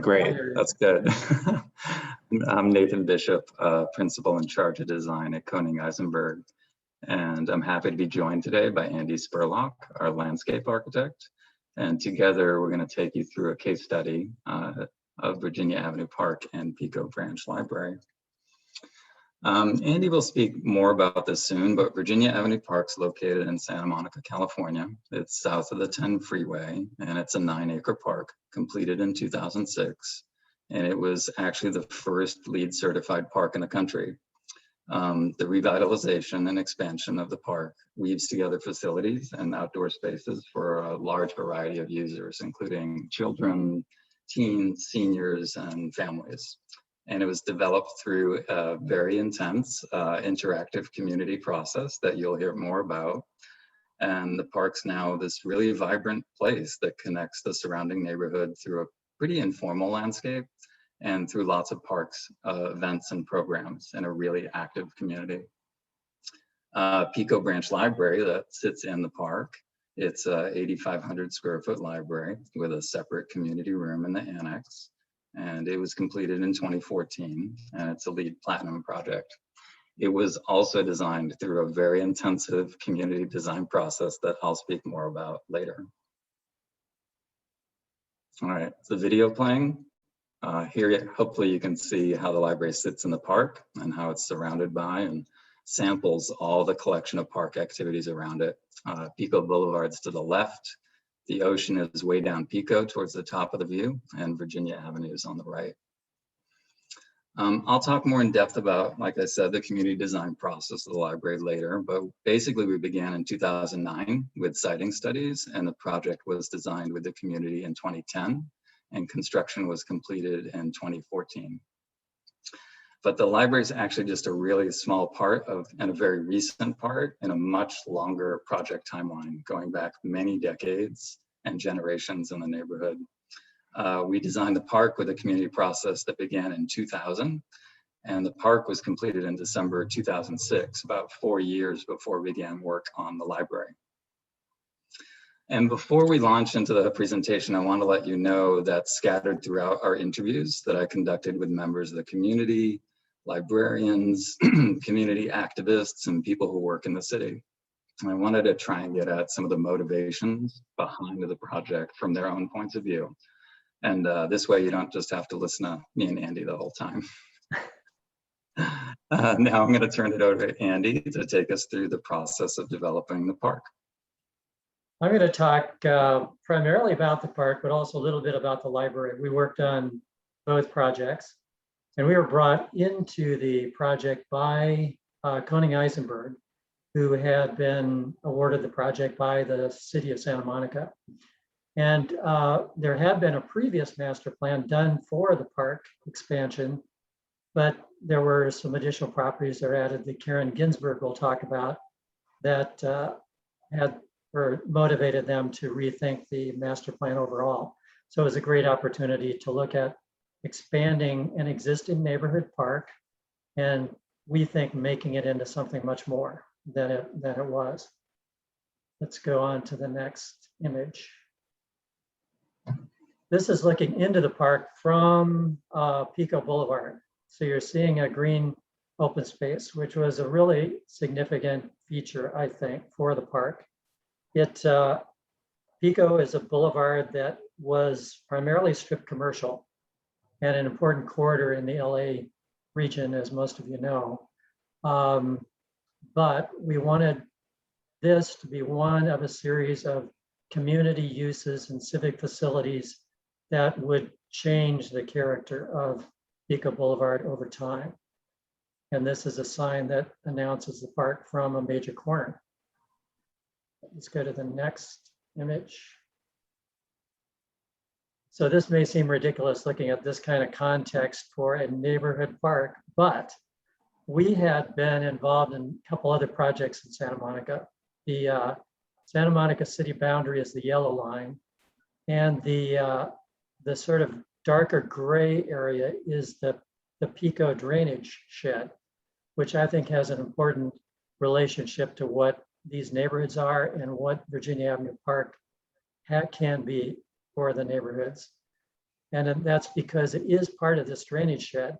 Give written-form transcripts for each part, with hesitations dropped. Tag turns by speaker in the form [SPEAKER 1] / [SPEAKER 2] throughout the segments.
[SPEAKER 1] Great, that's good. I'm Nathan Bishop, Principal in charge of design at KoningEizenberg, and I'm happy to be joined today by Andy Spurlock, our landscape architect. And together we're going to take you through a case study of Virginia Avenue Park and Pico Branch Library. Andy will speak more about this soon, but Virginia Avenue Park's located in Santa Monica, California. It's south of the 10 freeway, and it's a 9-acre park completed in 2006. And it was actually the first LEED certified park in the country. The revitalization and expansion of the park weaves together facilities and outdoor spaces for a large variety of users, including children, teens, seniors, and families. And it was developed through a very intense interactive community process that you'll hear more about. And the park's now this really vibrant place that connects the surrounding neighborhood through a pretty informal landscape and through lots of parks, events and programs in a really active community. Pico Branch Library that sits in the park. It's a 8,500 square foot library with a separate community room in the annex. And it was completed in 2014, and it's a LEED Platinum project. It was also designed through a very intensive community design process that I'll speak more about later. All right, the video playing. Here, hopefully you can see how the library sits in the park and how it's surrounded by and samples all the collection of park activities around it. Pico Blvd's to the left. The ocean is way down Pico towards the top of the view, and Virginia Avenue is on the right. I'll talk more in depth about, like I said, the community design process of the library later, but basically we began in 2009 with siting studies, and the project was designed with the community in 2010, and construction was completed in 2014. But the library is actually just a really small part of, and a very recent part in a much longer project timeline, going back many decades and generations in the neighborhood. We designed the park with a community process that began in 2000, and the park was completed in December 2006, about 4 years before we began work on the library. And before we launch into the presentation, I want to let you know that scattered throughout our interviews that I conducted with members of the community, librarians, community activists, and people who work in the city. And I wanted to try and get at some of the motivations behind the project from their own points of view. And this way you don't just have to listen to me and Andy the whole time. Now I'm going to turn it over to Andy to take us through the process of developing the park.
[SPEAKER 2] I'm going to talk primarily about the park, but also a little bit about the library. We worked on both projects. And we were brought into the project by KoningEizenberg, who had been awarded the project by the city of Santa Monica. And there had been a previous master plan done for the park expansion, but there were some additional properties that were added that KoningEizenberg will talk about that motivated them to rethink the master plan overall. So it was a great opportunity to look at expanding an existing neighborhood park, and we think making it into something much more than it was. Let's go on to the next image. This is looking into the park from Pico Blvd. So you're seeing a green open space, which was a really significant feature, I think, for the park. Pico is a boulevard that was primarily strip commercial and an important corridor in the LA region, as most of you know. But we wanted this to be one of a series of community uses and civic facilities that would change the character of Pico Blvd over time. And this is a sign that announces the park from a major corner. Let's go to the next image. So this may seem ridiculous looking at this kind of context for a neighborhood park, but we had been involved in a couple other projects in Santa Monica. The Santa Monica city boundary is the yellow line, and the sort of darker gray area is the Pico drainage shed, which I think has an important relationship to what these neighborhoods are and what Virginia Avenue Park can be for the neighborhoods. And that's because it is part of this drainage shed.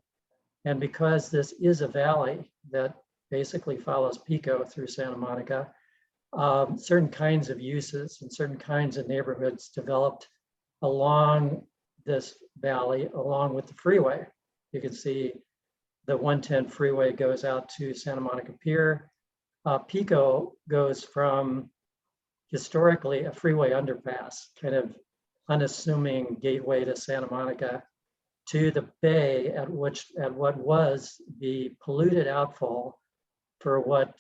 [SPEAKER 2] And because this is a valley that basically follows Pico through Santa Monica, certain kinds of uses and certain kinds of neighborhoods developed along this valley, along with the freeway. You can see the 110 freeway goes out to Santa Monica Pier. Pico goes from historically a freeway underpass, kind of unassuming gateway to Santa Monica, to the bay at what was the polluted outfall for what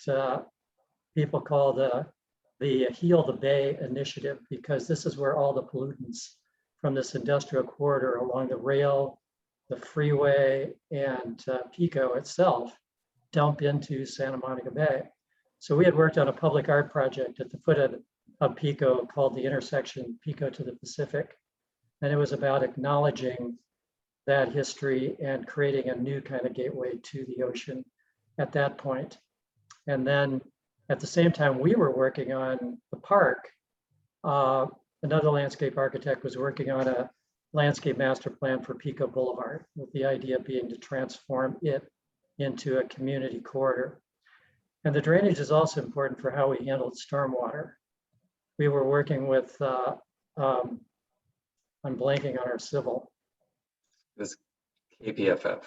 [SPEAKER 2] people call the Heal the Bay initiative, because this is where all the pollutants from this industrial corridor along the rail, the freeway, and Pico itself dump into Santa Monica Bay. So we had worked on a public art project at the foot of Pico called the intersection Pico to the Pacific. And it was about acknowledging that history and creating a new kind of gateway to the ocean at that point. And then at the same time we were working on the park, another landscape architect was working on a landscape master plan for Pico Blvd, with the idea being to transform it into a community corridor. And the drainage is also important for how we handled stormwater. We were working with, I'm blanking on our civil.
[SPEAKER 1] This KPFF.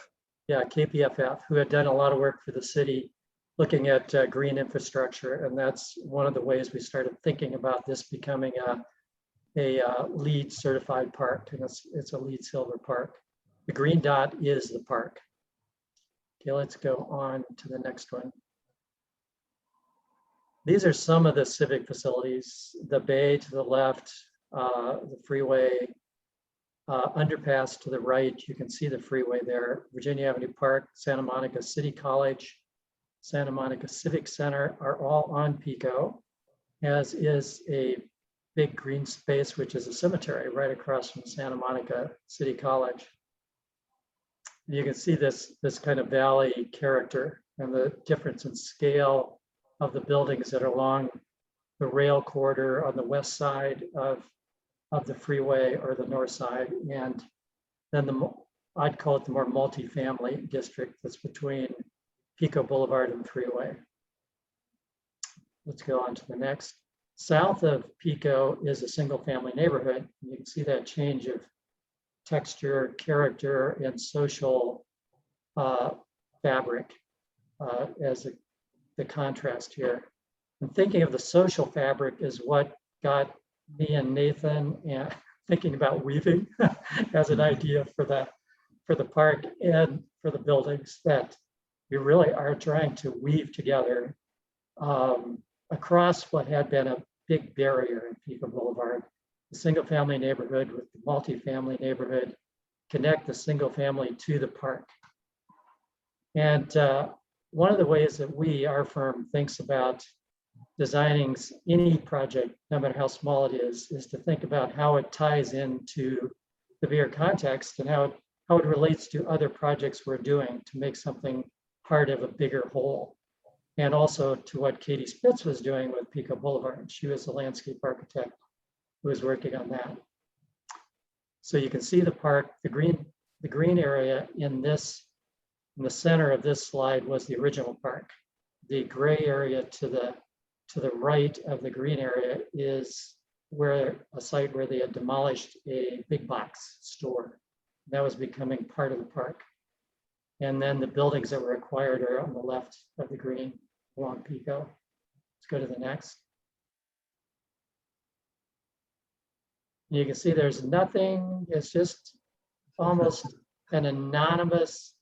[SPEAKER 2] Yeah, KPFF, who had done a lot of work for the city looking at green infrastructure. And that's one of the ways we started thinking about this becoming a LEED certified park, and it's a LEED Silver park. The green dot is the park. Okay, let's go on to the next one. These are some of the civic facilities: the bay to the left, the freeway, underpass to the right. You can see the freeway there. Virginia Avenue Park, Santa Monica City College, Santa Monica Civic Center are all on Pico, as is a big green space, which is a cemetery right across from Santa Monica City College. You can see this kind of valley character and the difference in scale of the buildings that are along the rail corridor on the west side of the freeway or the north side. And then I'd call it the more multi-family district that's between Pico Blvd and freeway. Let's go on to the next. South of Pico is a single family neighborhood. You can see that change of texture, character, and social fabric as the contrast here. And thinking of the social fabric is what got me and Nathan and thinking about weaving as an idea for the park and for the buildings, that we really are trying to weave together across what had been a big barrier in Pico Blvd, the single family neighborhood with the multi-family neighborhood, connect the single family to the park. And one of the ways that our firm thinks about designing any project, no matter how small it is to think about how it ties into the bigger context and how it relates to other projects we're doing to make something part of a bigger whole. And also to what Katie Spitz was doing with Pico Blvd. She was a landscape architect who was working on that. So you can see the park, the green area in the center of this slide was the original park. The gray area to the right of the green area is a site where they had demolished a big box store. That was becoming part of the park. And then the buildings that were acquired are on the left of the green along Pico. Let's go to the next. You can see there's nothing, it's just almost an anonymous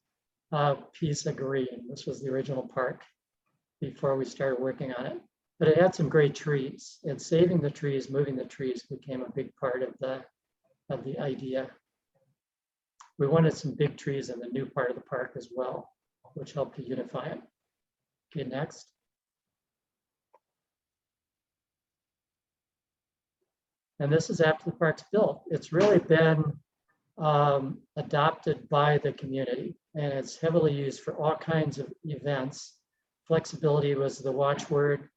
[SPEAKER 2] piece of green. This was the original park before we started working on it. But it had some great trees, and saving the trees, moving the trees became a big part of the idea. We wanted some big trees in the new part of the park as well, which helped to unify it. Okay, next. And this is after the park's built. It's really been adopted by the community, and it's heavily used for all kinds of events. Flexibility was the watchword.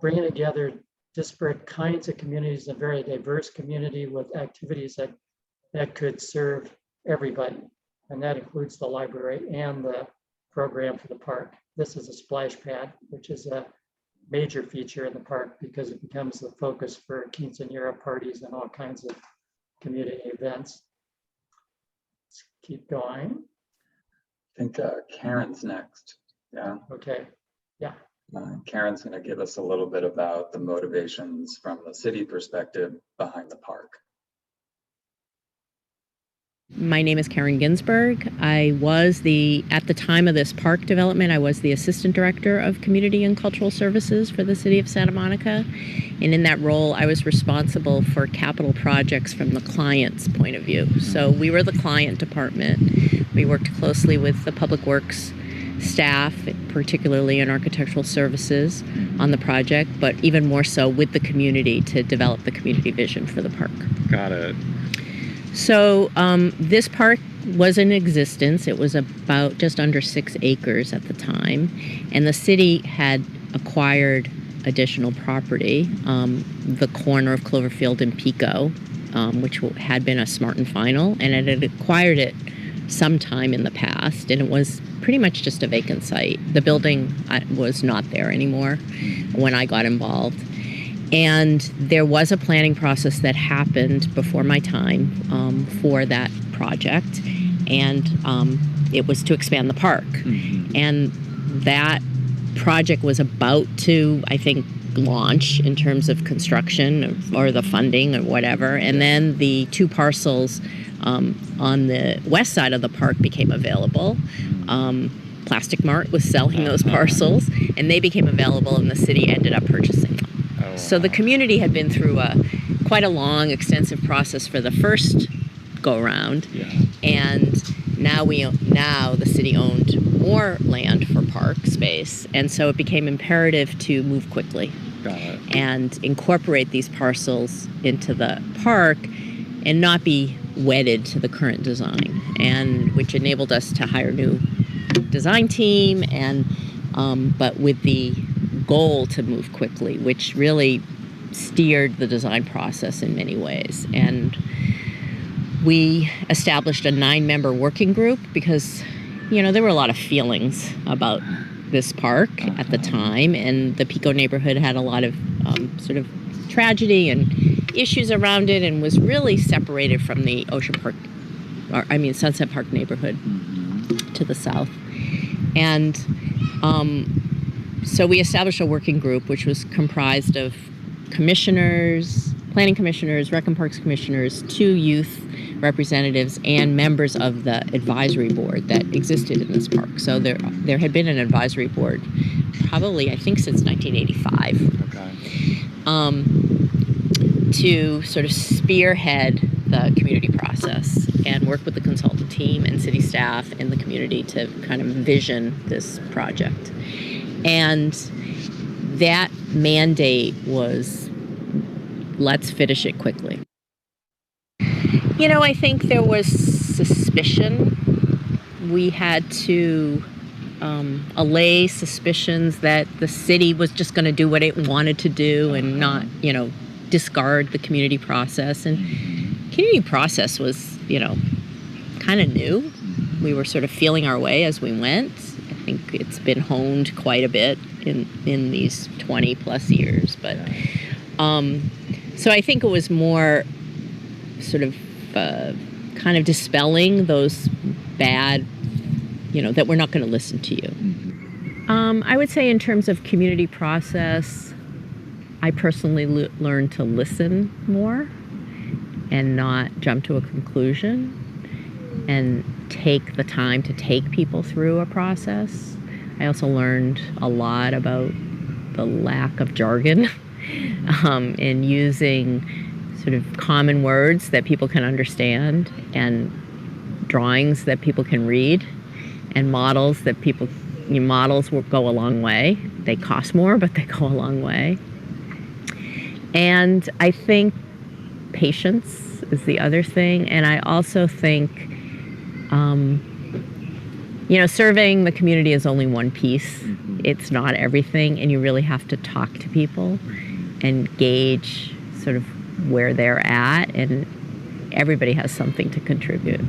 [SPEAKER 2] Bringing together disparate kinds of communities, a very diverse community with activities that that could serve everybody. And that includes the library and the program for the park. This is a splash pad, which is a major feature in the park because it becomes the focus for quinceañera parties and all kinds of community events. Let's keep going.
[SPEAKER 1] I think Karen's next. Yeah.
[SPEAKER 2] Okay. Yeah.
[SPEAKER 1] Karen's going to give us a little bit about the motivations from the city perspective behind the park.
[SPEAKER 3] My name is Karen Ginsberg. I was at the time of this park development, I was the Assistant Director of Community and Cultural Services for the City of Santa Monica. And in that role, I was responsible for capital projects from the client's point of view. So we were the client department. We worked closely with the Public Works staff, particularly in architectural services, on the project, but even more so with the community to develop the community vision for the park.
[SPEAKER 1] Got it.
[SPEAKER 3] So this park was in existence. It was about just under 6 acres at the time, and the city had acquired additional property, the corner of Cloverfield and Pico, which had been a Smart and Final, and it had acquired it sometime in the past, and it was pretty much just a vacant site. The building was not there anymore when I got involved. And there was a planning process that happened before my time for that project, and it was to expand the park. And that project was about to, I think, launch in terms of construction or the funding or whatever. And then the 2 parcels on the west side of the park became available. Plastic Mart was selling those parcels, and they became available, and the city ended up purchasing them. So the community had been through quite a long, extensive process for the first go-around, and now the city owned more land for park space, and so it became imperative to move quickly and incorporate these parcels into the park and not be wedded to the current design, and which enabled us to hire new design team, and but with the goal to move quickly, which really steered the design process in many ways. And we established a 9-member working group because, there were a lot of feelings about this park at the time, and the Pico neighborhood had a lot of sort of tragedy and issues around it, and was really separated from the Sunset Park neighborhood to the south. And so we established a working group which was comprised of commissioners, planning commissioners, rec and parks commissioners, 2 youth representatives, and members of the advisory board that existed in this park. So there had been an advisory board probably, I think, since 1985. To sort of spearhead the community process and work with the consultant team and city staff and the community to kind of envision this project. And that mandate was, let's finish it quickly. I think there was suspicion. We had to allay suspicions that the city was just going to do what it wanted to do and not, discard the community process. And community process was, kind of new. We were sort of feeling our way as we went. I think it's been honed quite a bit in these 20 plus years. But so I think it was more sort of kind of dispelling those bad, that we're not going to listen to you. I would say in terms of community process, I personally learned to listen more and not jump to a conclusion and take the time to take people through a process. I also learned a lot about the lack of jargon and using sort of common words that people can understand, and drawings that people can read, and models that models will go a long way. They cost more, but they go a long way. And I think patience is the other thing. And I also think, serving the community is only one piece. It's not everything. And you really have to talk to people and gauge sort of where they're at and everybody has something to contribute.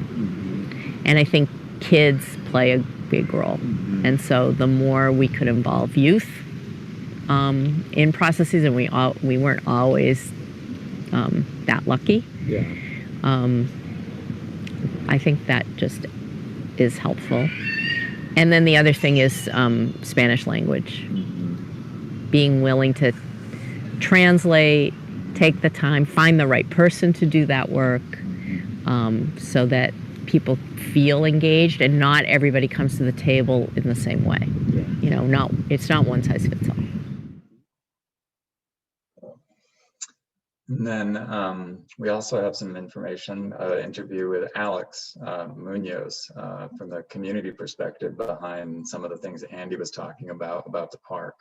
[SPEAKER 3] And I think kids play a big role. And so the more we could involve youth in processes, and we weren't always that lucky.
[SPEAKER 4] Yeah.
[SPEAKER 3] I think that just is helpful. And then the other thing is Spanish language. Being willing to translate, take the time, find the right person to do that work, so that people feel engaged and not everybody comes to the table in the same way.
[SPEAKER 4] Yeah.
[SPEAKER 3] You know, it's not one size fits all.
[SPEAKER 1] And then we also have some information, interview with Alex Munoz from the community perspective behind some of the things that Andy was talking about the park.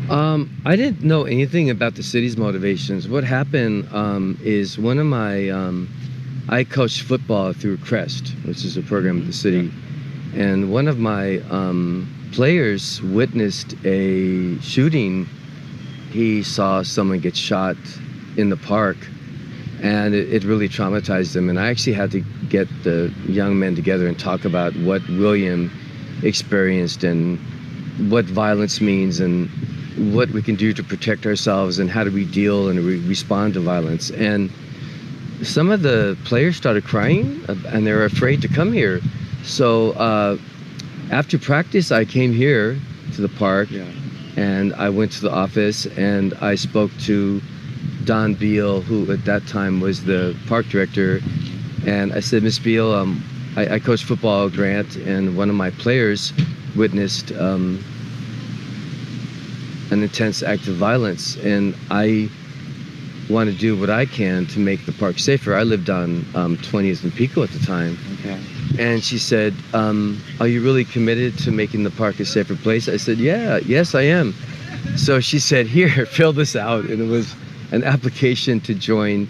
[SPEAKER 4] I didn't know anything about the city's motivations. What happened is one of my, I coached football through Crest, which is a program at the city. And one of my players witnessed a shooting. He saw someone get shot in the park, and it really traumatized him. And I actually had to get the young men together and talk about what William experienced and what violence means and what we can do to protect ourselves and how do we deal and respond to violence. And some of the players started crying and they were afraid to come here. So after practice, I came here to the park.
[SPEAKER 5] Yeah.
[SPEAKER 4] And I went to the office and I spoke to Don Beal, who at that time was the park director. And I said, Miss Beal, I coach football at Grant, and one of my players witnessed an intense act of violence. And I want to do what I can to make the park safer. I lived on 20th and Pico at the time.
[SPEAKER 5] Okay.
[SPEAKER 4] And she said, are you really committed to making the park a safer place? I said, yes, I am. So she said, here, fill this out. And it was an application to join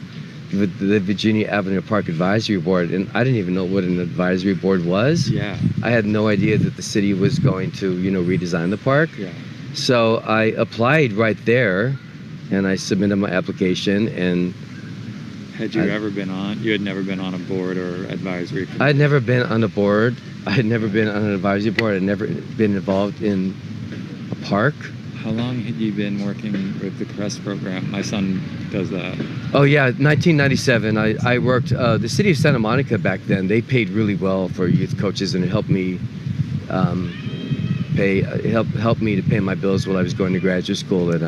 [SPEAKER 4] the Virginia Avenue Park Advisory Board. And I didn't even know what an advisory board was.
[SPEAKER 5] Yeah.
[SPEAKER 4] I had no idea that the city was going to, redesign the park.
[SPEAKER 5] Yeah.
[SPEAKER 4] So I applied right there and I submitted my application. And
[SPEAKER 5] Had you ever been on? You had never been on a board or advisory committee?
[SPEAKER 4] I'd never been on a board. I had never been on an advisory board. I'd never been involved in a park.
[SPEAKER 5] How long had you been working with the CREST program? My son does that.
[SPEAKER 4] Oh yeah, 1997. I worked, the city of Santa Monica back then, they paid really well for youth coaches, and it helped me helped me to pay my bills while I was going to graduate school at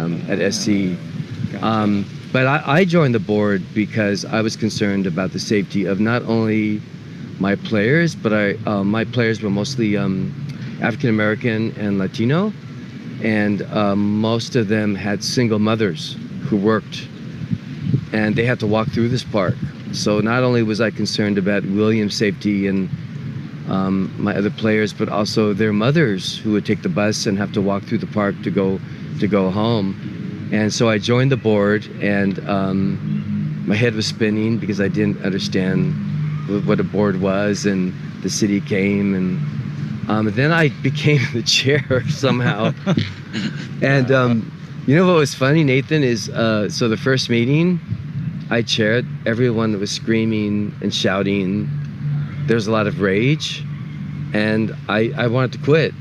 [SPEAKER 4] SC.
[SPEAKER 5] Gotcha.
[SPEAKER 4] But I joined the board because I was concerned about the safety of not only my players, but my players were mostly African American and Latino, and most of them had single mothers who worked, and they had to walk through this park. So not only was I concerned about William's safety and my other players, but also their mothers who would take the bus and have to walk through the park to go home. And so I joined the board, and my head was spinning because I didn't understand what a board was, and the city came, and then I became the chair somehow. And what was funny, Nathan, is so the first meeting, I chaired. Everyone was screaming and shouting. There was a lot of rage, and I wanted to quit.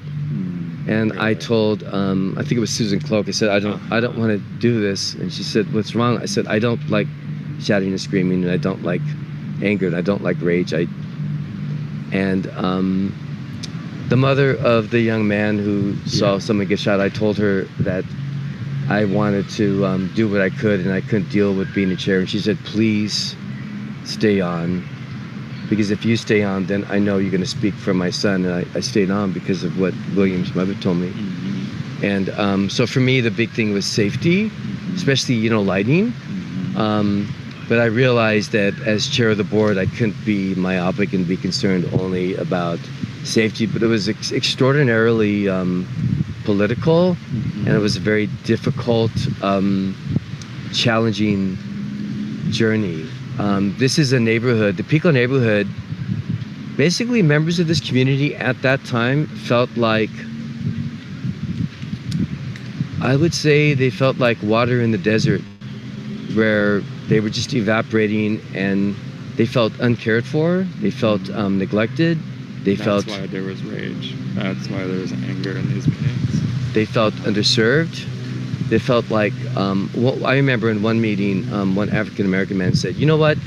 [SPEAKER 4] And I told, I think it was Susan Cloak, I said, I don't want to do this. And she said, what's wrong? I said, I don't like shouting and screaming, and I don't like anger, and I don't like rage. And the mother of the young man who saw someone get shot, I told her that I wanted to do what I could, and I couldn't deal with being a chair. And she said, please stay on. Because if you stay on, then I know you're going to speak for my son. And I stayed on because of what William's mother told me. Mm-hmm. And so for me, the big thing was safety, especially, lighting. But I realized that as chair of the board, I couldn't be myopic and be concerned only about safety. But it was extraordinarily political, and it was a very difficult, challenging journey. This is a neighborhood, the Pico neighborhood. Basically, members of this community at that time felt like, I would say they felt like water in the desert. where they were just evaporating and they felt uncared for, they felt neglected,
[SPEAKER 5] That's why there was rage. That's why there was anger in these meetings.
[SPEAKER 4] They felt underserved. They felt like, I remember in one meeting, one African-American man said, you know what?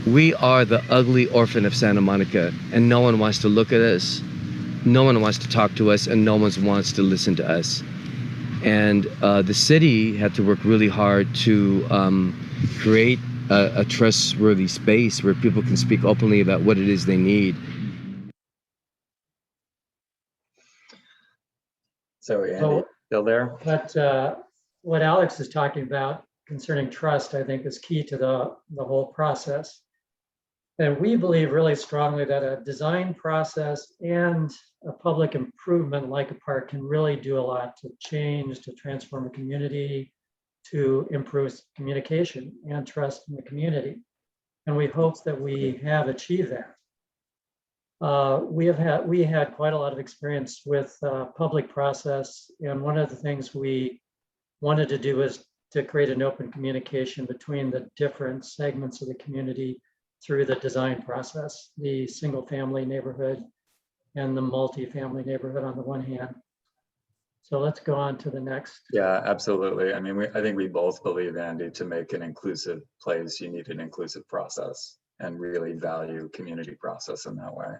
[SPEAKER 4] We are the ugly orphan of Santa Monica, and no one wants to look at us, no one wants to talk to us, and no one wants to listen to us. And the city had to work really hard to create a trustworthy space where people can speak openly about what it is they need.
[SPEAKER 1] So Andy, still there?
[SPEAKER 2] What Alex is talking about concerning trust, I think, is key to the whole process. And we believe really strongly that a design process and a public improvement like a park can really do a lot to change, to transform a community, to improve communication and trust in the community. And we hope that we have achieved that. We had quite a lot of experience with public process, and one of the things we wanted to do was to create an open communication between the different segments of the community through the design process, the single family neighborhood and the multi-family neighborhood on the one hand. So let's go on to the next.
[SPEAKER 1] Yeah, absolutely. I mean, I think we both believe, Andy, to make an inclusive place, you need an inclusive process and really value community process in that way.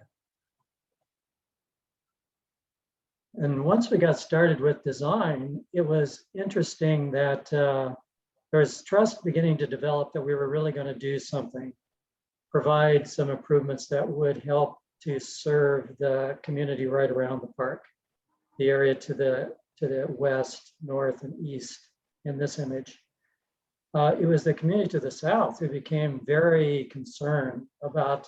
[SPEAKER 2] And once we got started with design, it was interesting that there was trust beginning to develop that we were really going to do something, provide some improvements that would help to serve the community right around the park, the area to the west, north, and east in this image. It was the community to the south who became very concerned about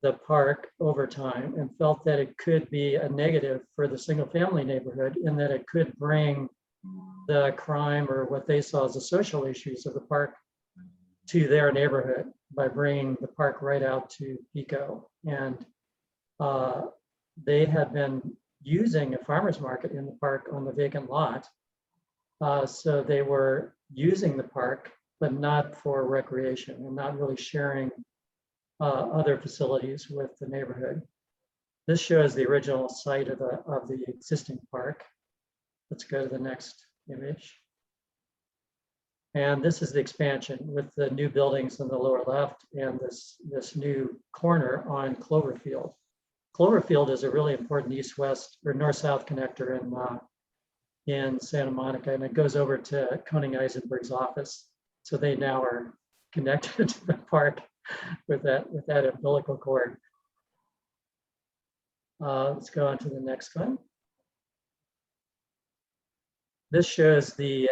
[SPEAKER 2] the park over time and felt that it could be a negative for the single family neighborhood in that it could bring the crime or what they saw as the social issues of the park to their neighborhood by bringing the park right out to Pico. And they had been using a farmer's market in the park on the vacant lot. So they were using the park, but not for recreation and not really sharing other facilities with the neighborhood. This shows the original site of the existing park. Let's go to the next image. And this is the expansion with the new buildings in the lower left and this new corner on Cloverfield. Cloverfield is a really important east-west or north-south connector in Santa Monica, and it goes over to KoningEizenberg's office. So they now are connected to the park with that umbilical cord. Let's go on to the next one. This shows the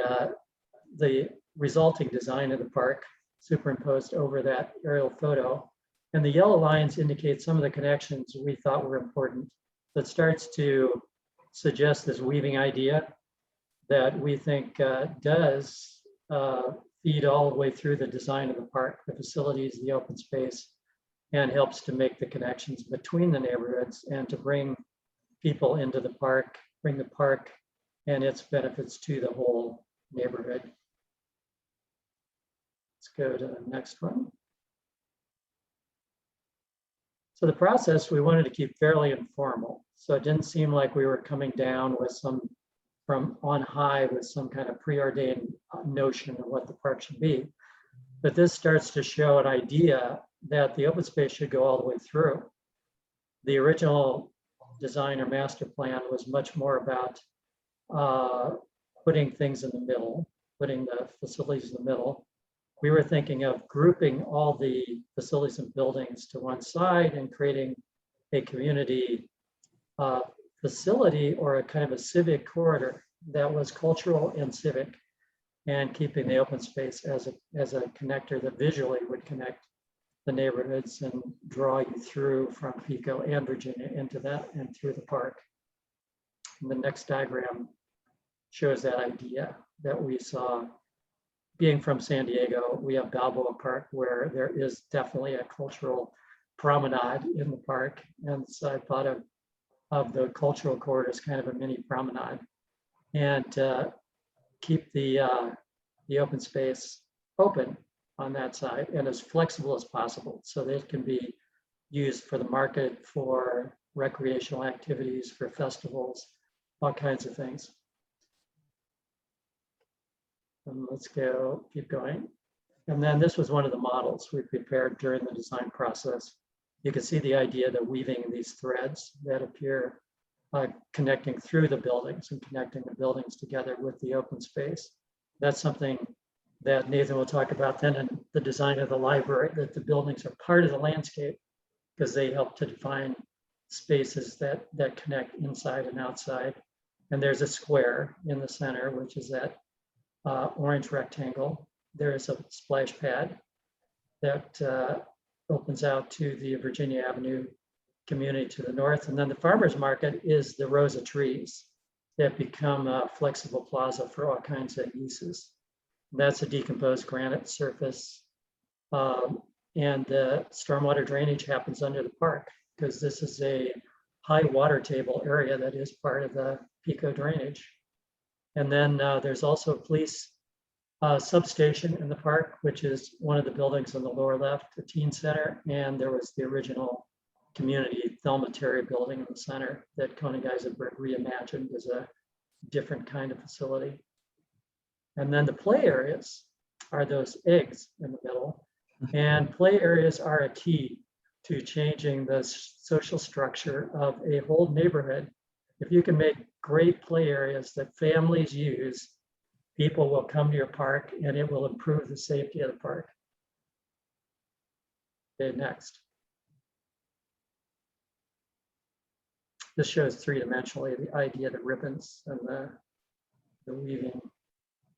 [SPEAKER 2] resulting design of the park superimposed over that aerial photo. And the yellow lines indicate some of the connections we thought were important. That starts to suggest this weaving idea that we think does feed all the way through the design of the park, the facilities, the open space, and helps to make the connections between the neighborhoods and to bring people into the park, bring the park and its benefits to the whole neighborhood. Let's go to the next one. So the process we wanted to keep fairly informal. So it didn't seem like we were coming down with from on high with some kind of preordained notion of what the park should be. But this starts to show an idea that the open space should go all the way through. The original design or master plan was much more about putting things in the middle, putting the facilities in the middle. We were thinking of grouping all the facilities and buildings to one side and creating a community facility or a kind of a civic corridor that was cultural and civic, and keeping the open space as a connector that visually would connect the neighborhoods and draw you through from Pico and Virginia into that and through the park. And the next diagram shows that idea that we saw. Being from San Diego, we have Balboa Park where there is definitely a cultural promenade in the park. And so I thought of the cultural corridor as kind of a mini promenade, and keep the open space open on that side and as flexible as possible so that it can be used for the market, for recreational activities, for festivals, all kinds of things. And let's keep going. And then this was one of the models we prepared during the design process. You can see the idea that weaving these threads that appear connecting through the buildings and connecting the buildings together with the open space. That's something that Nathan will talk about then in the design of the library, that the buildings are part of the landscape because they help to define spaces that connect inside and outside. And there's a square in the center, which is that orange rectangle. There is a splash pad that opens out to the Virginia Avenue community to the north. And then the farmer's market is the rows of trees that become a flexible plaza for all kinds of uses. That's a decomposed granite surface. And the stormwater drainage happens under the park because this is a high water table area that is part of the Pico drainage. And then there's also a police substation in the park, which is one of the buildings on the lower left, the teen center. And there was the original community Thelma Terry building in the center that KoningEizenberg reimagined as a different kind of facility. And then the play areas are those eggs in the middle. And play areas are a key to changing the social structure of a whole neighborhood. If you can make great play areas that families use, people will come to your park and it will improve the safety of the park. Okay, next. This shows three-dimensionally the idea of the ribbons and the weaving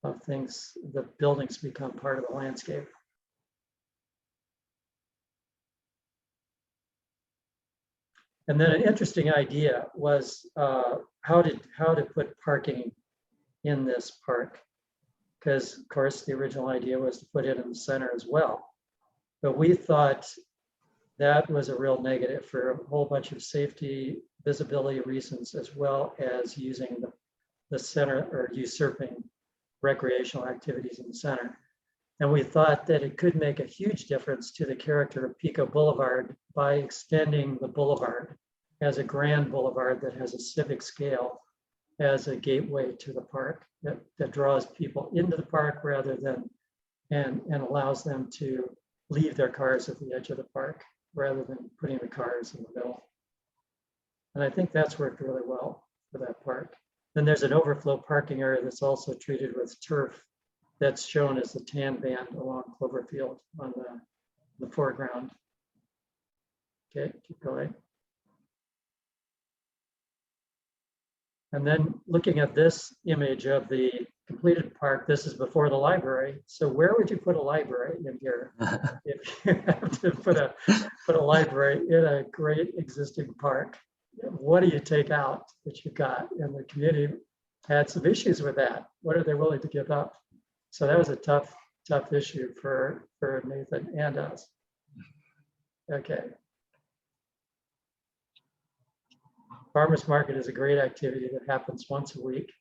[SPEAKER 2] of things. The buildings become part of the landscape. And then an interesting idea was how to put parking in this park. Because of course the original idea was to put it in the center as well. But we thought that was a real negative for a whole bunch of safety, visibility reasons, as well as using the center or usurping recreational activities in the center. And we thought that it could make a huge difference to the character of Pico Boulevard by extending the boulevard as a grand boulevard that has a civic scale as a gateway to the park that draws people into the park rather than, and allows them to leave their cars at the edge of the park rather than putting the cars in the middle. And I think that's worked really well for that park. Then there's an overflow parking area that's also treated with turf that's shown as the tan band along Cloverfield on the foreground. Okay, keep going. And then looking at this image of the completed park, this is before the library. So where would you put a library in here? If you have to put a library in a great existing park, what do you take out that you've got? And the community had some issues with that. What are they willing to give up? So that was a tough issue for Nathan and us. Okay. Farmers market is a great activity that happens once a week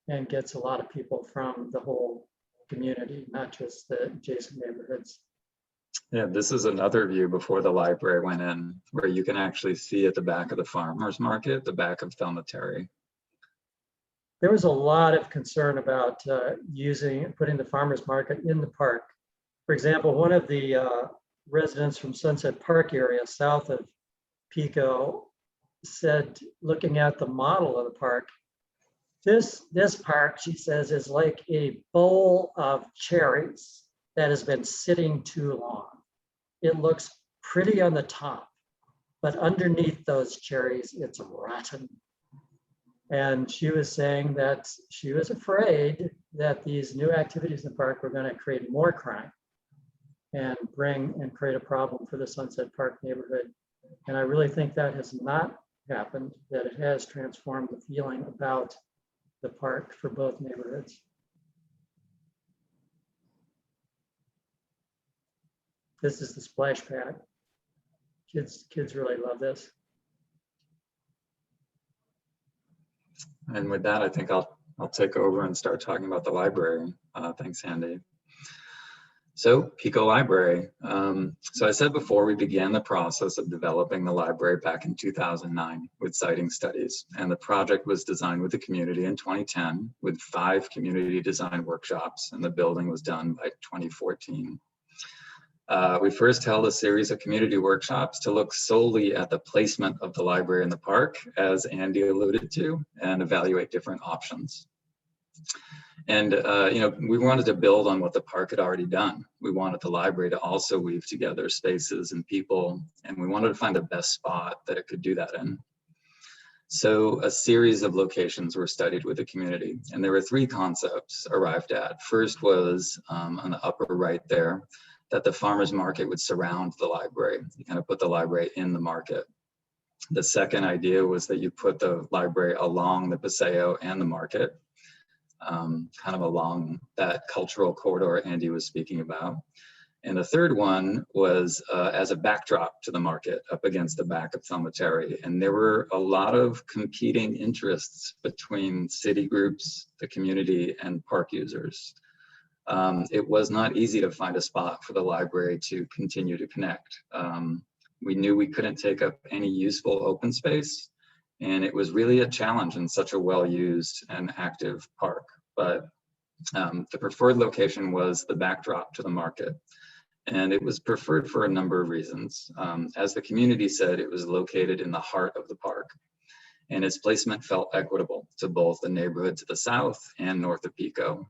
[SPEAKER 2] and gets a lot of people from the whole community, not just the adjacent neighborhoods.
[SPEAKER 1] Yeah, this is another view before the library went in, where you can actually see at the back of the farmers market, the back of Thelma Terry.
[SPEAKER 2] There was a lot of concern about putting the farmers market in the park. For example, one of the residents from Sunset Park area south of Pico said, looking at the model of the park, this park, she says, is like a bowl of cherries that has been sitting too long. It looks pretty on the top, but underneath those cherries, it's rotten. And she was saying that she was afraid that these new activities in the park were going to create more crime and create a problem for the Sunset Park neighborhood. And I really think that has not happened, that it has transformed the feeling about the park for both neighborhoods. This is the splash pad. Kids really love this.
[SPEAKER 1] And with that, I think I'll take over and start talking about the library. Thanks, Andy. So Pico Library. So I said before, we began the process of developing the library back in 2009 with siting studies. And the project was designed with the community in 2010 with 5 community design workshops, and the building was done by 2014. We first held a series of community workshops to look solely at the placement of the library in the park, as Andy alluded to, and evaluate different options. And, we wanted to build on what the park had already done. We wanted the library to also weave together spaces and people, and we wanted to find the best spot that it could do that in. So a series of locations were studied with the community, and there were 3 concepts arrived at. First was on the upper right there, that the farmers market would surround the library. You kind of put the library in the market. The second idea was that you put the library along the Paseo and the market, kind of along that cultural corridor Andy was speaking about. And the third one was as a backdrop to the market up against the back of Thaumaterre. And there were a lot of competing interests between city groups, the community, and park users. It was not easy to find a spot for the library to continue to connect. We knew we couldn't take up any useful open space, and it was really a challenge in such a well-used and active park. But the preferred location was the backdrop to the market. And it was preferred for a number of reasons. As the community said, it was located in the heart of the park, and its placement felt equitable to both the neighborhood to the south and north of Pico.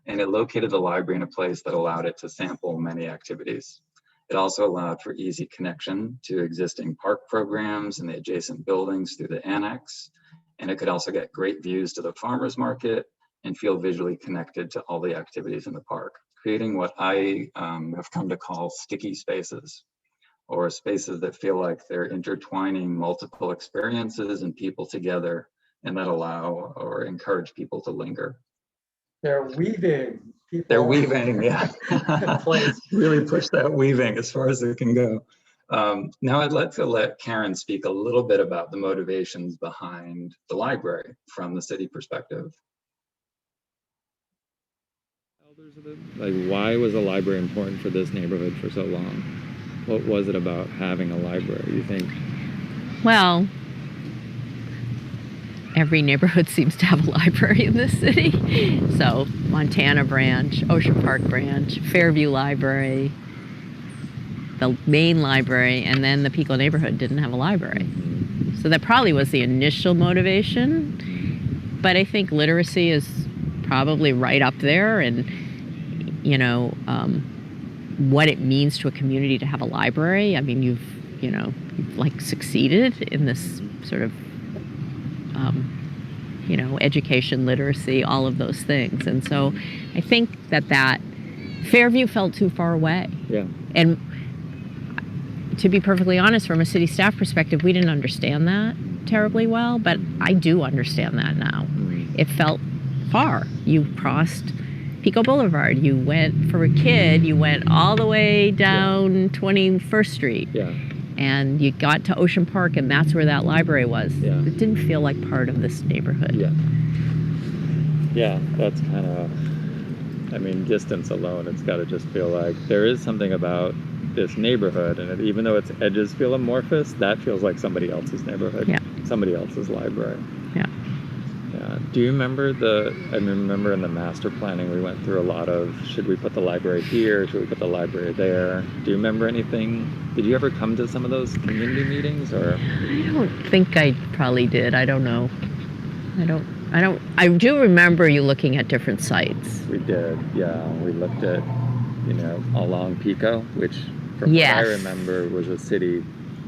[SPEAKER 1] And it located the library in a place that allowed it to sample many activities. It also allowed for easy connection to existing park programs and the adjacent buildings through the annex. And it could also get great views to the farmers market and feel visually connected to all the activities in the park, creating what I have come to call sticky spaces, or spaces that feel like they're intertwining multiple experiences and people together, and that allow or encourage people to linger.
[SPEAKER 2] They're weaving people.
[SPEAKER 1] They're weaving, yeah.
[SPEAKER 2] Place.
[SPEAKER 1] Really push that weaving as far as it can go. Now I'd like to let Karen speak a little bit about the motivations behind the library from the city perspective.
[SPEAKER 5] Like, why was a library important for this neighborhood for so long? What was it about having a library, you think?
[SPEAKER 3] Well, every neighborhood seems to have a library in this city. So Montana Branch, Ocean Park Branch, Fairview Library, the main library, and then the Pico neighborhood didn't have a library. So that probably was the initial motivation. But I think literacy is probably right up there, and what it means to a community to have a library. I mean, you've like succeeded in this sort of education, literacy, all of those things. And so I think that Fairview felt too far away.
[SPEAKER 5] Yeah.
[SPEAKER 3] And to be perfectly honest, from a city staff perspective, we didn't understand that terribly well, but I do understand that now. It felt far. You crossed Pico Blvd. You went, for a kid, you went all the way down 21st Street.
[SPEAKER 5] Yeah.
[SPEAKER 3] And you got to Ocean Park, and that's where that library was.
[SPEAKER 5] Yeah.
[SPEAKER 3] It didn't feel like part of this neighborhood.
[SPEAKER 5] Yeah. Yeah, that's kind of, distance alone, it's got to just feel like there is something about this neighborhood, and even though its edges feel amorphous, that feels like somebody else's neighborhood.
[SPEAKER 3] Yeah.
[SPEAKER 5] Somebody else's library.
[SPEAKER 3] Yeah.
[SPEAKER 5] Yeah. Do you remember I remember in the master planning we went through a lot of, should we put the library here, should we put the library there? Do you remember anything? Did you ever come to some of those community meetings, or?
[SPEAKER 3] I don't think I probably did. I don't know. I do remember you looking at different sites.
[SPEAKER 5] We did, yeah. We looked at, along Pico, which from
[SPEAKER 3] Yes.
[SPEAKER 5] what I remember was a city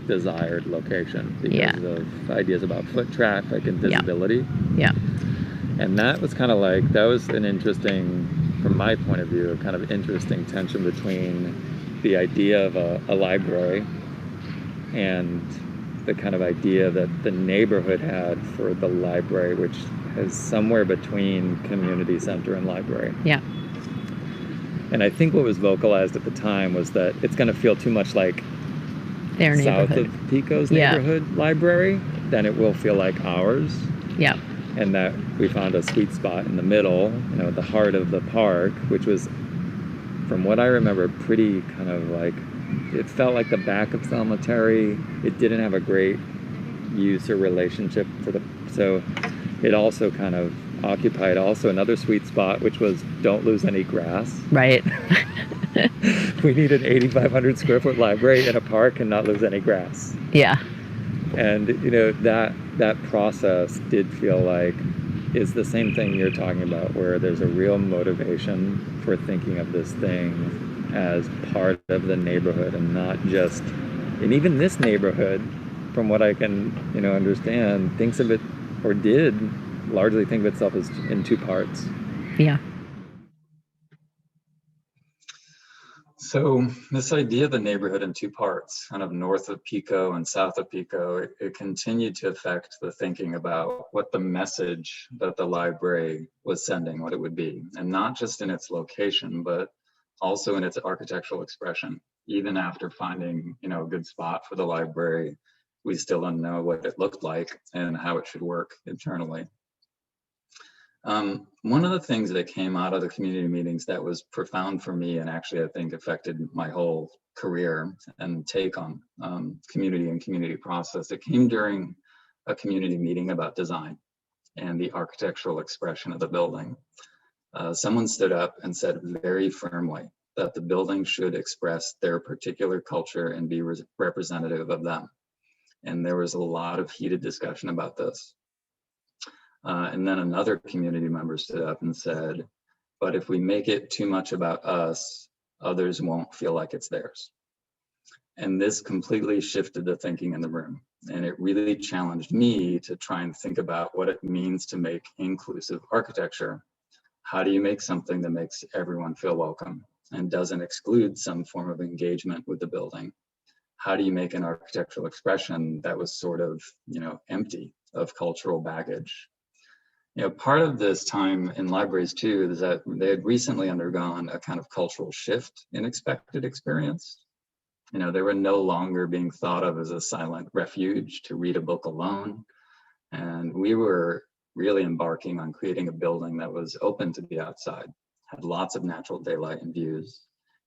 [SPEAKER 5] desired location because of ideas about foot traffic and visibility.
[SPEAKER 3] Yeah.
[SPEAKER 5] And that was kind of like, that was an interesting, from my point of view, a kind of interesting tension between the idea of a library and the kind of idea that the neighborhood had for the library, which is somewhere between community center and library.
[SPEAKER 3] Yeah.
[SPEAKER 5] And I think what was vocalized at the time was that it's going to feel too much like
[SPEAKER 3] Their
[SPEAKER 5] south
[SPEAKER 3] neighborhood.
[SPEAKER 5] of Pico's neighborhood library, then it will feel like ours.
[SPEAKER 3] Yeah.
[SPEAKER 5] And that we found a sweet spot in the middle, at the heart of the park, which was from what I remember, pretty kind of like, it felt like the back of Thelma Terry. It didn't have a great use or relationship to the, so it also kind of occupied also another sweet spot, which was don't lose any grass.
[SPEAKER 3] Right.
[SPEAKER 5] We need an 8,500 square foot library in a park and not lose any grass.
[SPEAKER 3] Yeah.
[SPEAKER 5] And you know, that process did feel like is the same thing you're talking about, where there's a real motivation for thinking of this thing as part of the neighborhood and not just, and even this neighborhood, from what I can, you know, understand, thinks of it, or did largely think of itself as in two parts.
[SPEAKER 3] Yeah.
[SPEAKER 1] So this idea of the neighborhood in two parts, kind of north of Pico and south of Pico, it continued to affect the thinking about what the message that the library was sending, what it would be, and not just in its location, but also in its architectural expression. Even after finding, you know, a good spot for the library, we still don't know what it looked like and how it should work internally. One of the things that came out of the community meetings that was profound for me, and actually I think affected my whole career and take on community and community process, it came during a community meeting about design and the architectural expression of the building. Someone stood up and said very firmly that the building should express their particular culture and be representative of them. And there was a lot of heated discussion about this. And then another community member stood up and said, but if we make it too much about us, others won't feel like it's theirs. And this completely shifted the thinking in the room. And it really challenged me to try and think about what it means to make inclusive architecture. How do you make something that makes everyone feel welcome and doesn't exclude some form of engagement with the building? How do you make an architectural expression that was sort of, you know, empty of cultural baggage? You know, part of this time in libraries too is that they had recently undergone a kind of cultural shift in expected experience. You know, they were no longer being thought of as a silent refuge to read a book alone. And we were really embarking on creating a building that was open to the outside, had lots of natural daylight and views,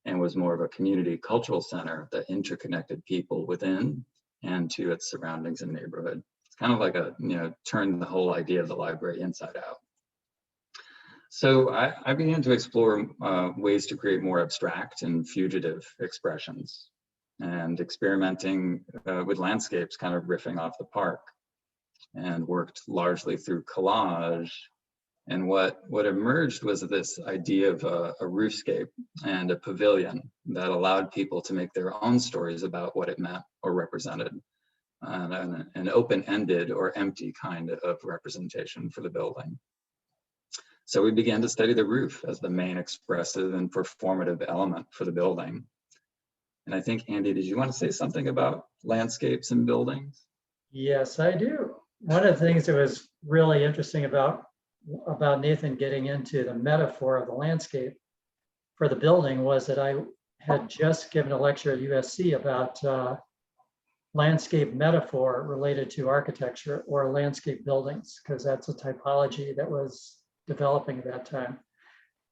[SPEAKER 1] and was more of a community cultural center that interconnected people within and to its surroundings and neighborhood. Kind of like a, you know, turn the whole idea of the library inside out. So I began to explore ways to create more abstract and fugitive expressions, and experimenting with landscapes, kind of riffing off the park, and worked largely through collage. And what emerged was this idea of a roofscape and a pavilion that allowed people to make their own stories about what it meant or represented. An open-ended or empty kind of representation for the building. So we began to study the roof as the main expressive and performative element for the building. And I think, Andy, did you want to say something about landscapes and buildings?
[SPEAKER 2] Yes, I do. One of the things that was really interesting about Nathan getting into the metaphor of the landscape for the building was that I had just given a lecture at USC about landscape metaphor related to architecture or landscape buildings, because that's a typology that was developing at that time.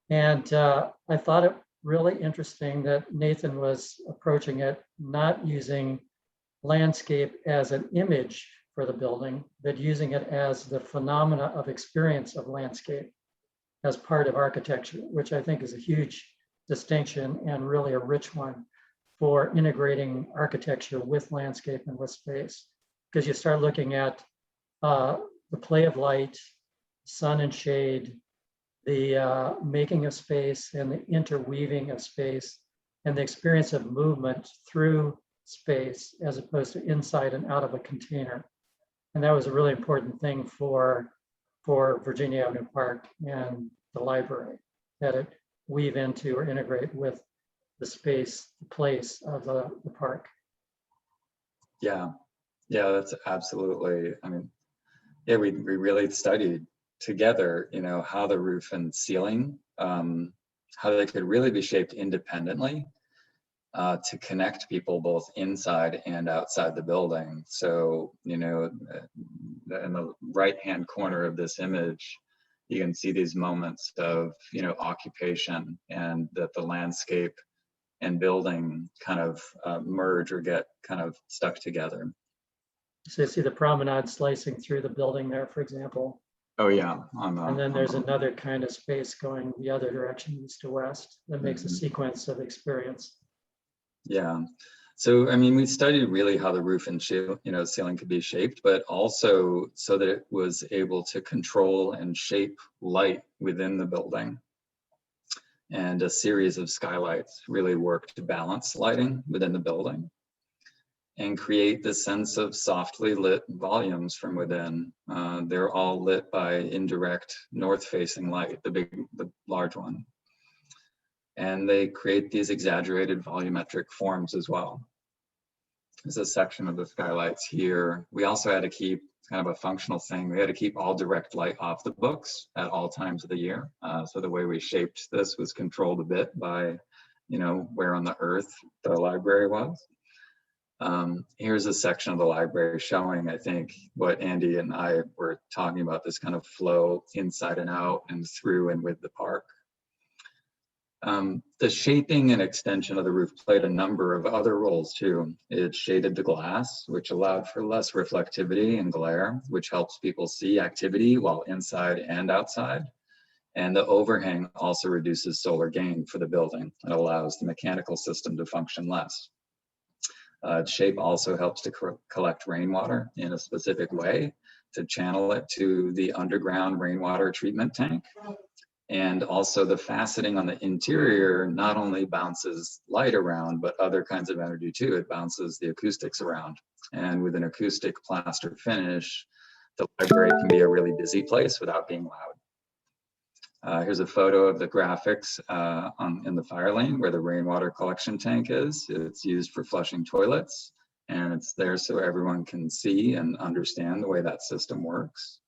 [SPEAKER 2] And I thought it really interesting that Nathan was approaching it not using landscape as an image for the building, but using it as the phenomena of experience of landscape as part of architecture, which I think is a huge distinction and really a rich one for integrating architecture with landscape and with space. Because you start looking at the play of light, sun and shade, the making of space and the interweaving of space, and the experience of movement through space as opposed to inside and out of a container. And that was a really important thing for Virginia Avenue Park and the library, that it weave into or integrate with the space, the place of the park.
[SPEAKER 1] Yeah, that's absolutely, I mean, yeah, we really studied together, you know, how the roof and ceiling, how they could really be shaped independently to connect people both inside and outside the building. So, you know, in the right-hand corner of this image, you can see these moments of, you know, occupation, and that the landscape and building kind of merge or get kind of stuck together.
[SPEAKER 2] So you see the promenade slicing through the building there, for example.
[SPEAKER 1] Oh yeah.
[SPEAKER 2] And then there's another kind of space going the other direction, east to west, that makes a sequence of experience.
[SPEAKER 1] Yeah. So, I mean, we studied really how the roof and ceiling could be shaped, but also so that it was able to control and shape light within the building. And a series of skylights really work to balance lighting within the building and create this sense of softly lit volumes from within. They're all lit by indirect north-facing light, the large one. And they create these exaggerated volumetric forms as well. There's a section of the skylights here. We also had to keep kind of a functional thing. We had to keep all direct light off the books at all times of the year. So the way we shaped this was controlled a bit by, you know, where on the earth the library was. Here's a section of the library showing, I think, what Andy and I were talking about, this kind of flow inside and out and through and with the park. The shaping and extension of the roof played a number of other roles too. It shaded the glass, which allowed for less reflectivity and glare, which helps people see activity while inside and outside. And the overhang also reduces solar gain for the building and allows the mechanical system to function less. Shape also helps to collect rainwater in a specific way to channel it to the underground rainwater treatment tank. And also the faceting on the interior not only bounces light around, but other kinds of energy too. It bounces the acoustics around. And with an acoustic plaster finish, the library can be a really busy place without being loud. Here's a photo of the graphics in the fire lane where the rainwater collection tank is. It's used for flushing toilets, and it's there so everyone can see and understand the way that system works.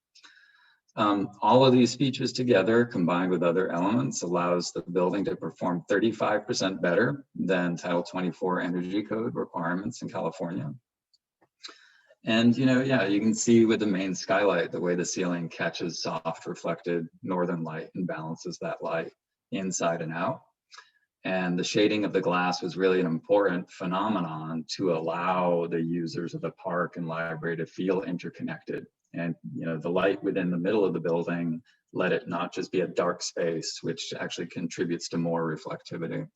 [SPEAKER 1] All of these features together, combined with other elements, allows the building to perform 35% better than Title 24 Energy Code requirements in California. And, you know, yeah, you can see with the main skylight, the way the ceiling catches soft reflected northern light and balances that light inside and out. And the shading of the glass was really an important phenomenon to allow the users of the park and library to feel interconnected. And, you know, the light within the middle of the building, let it not just be a dark space, which actually contributes to more reflectivity.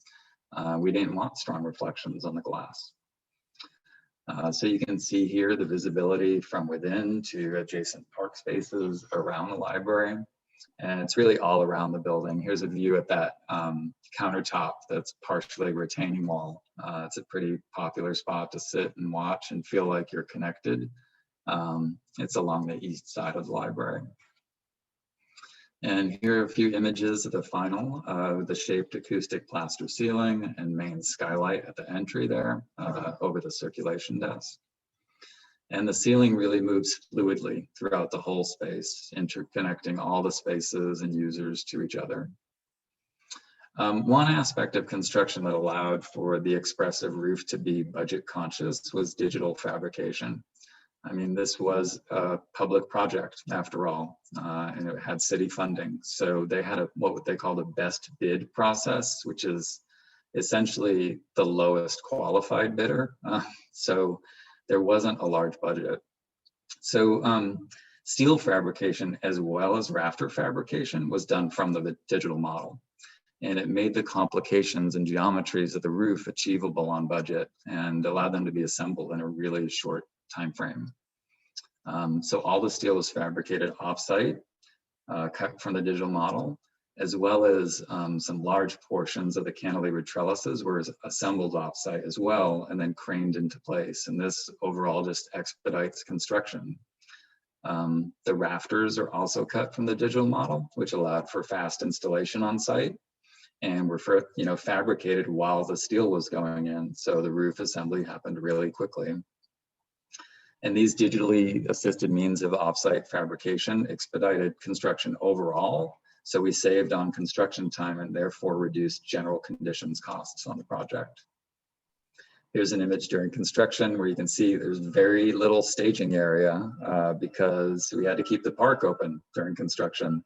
[SPEAKER 1] We didn't want strong reflections on the glass. So you can see here the visibility from within to adjacent park spaces around the library. And it's really all around the building. Here's a view at that countertop that's partially retaining wall. It's a pretty popular spot to sit and watch and feel like you're connected. It's along the east side of the library. And here are a few images of the final, the shaped acoustic plaster ceiling and main skylight at the entry there over the circulation desk. And the ceiling really moves fluidly throughout the whole space, interconnecting all the spaces and users to each other. One aspect of construction that allowed for the expressive roof to be budget conscious was digital fabrication. I mean, this was a public project after all, and it had city funding. So they had what they call the best bid process, which is essentially the lowest qualified bidder. So there wasn't a large budget. So steel fabrication as well as rafter fabrication was done from the digital model. And it made the complications and geometries of the roof achievable on budget and allowed them to be assembled in a really short time frame. So all the steel was fabricated offsite, cut from the digital model, as well as some large portions of the cantilever trellises were assembled offsite as well, and then craned into place. And this overall just expedites construction. The rafters are also cut from the digital model, which allowed for fast installation on site, and were fabricated while the steel was going in. So the roof assembly happened really quickly. And these digitally assisted means of offsite fabrication expedited construction overall. So we saved on construction time and therefore reduced general conditions costs on the project. Here's an image during construction where you can see there's very little staging area because we had to keep the park open during construction.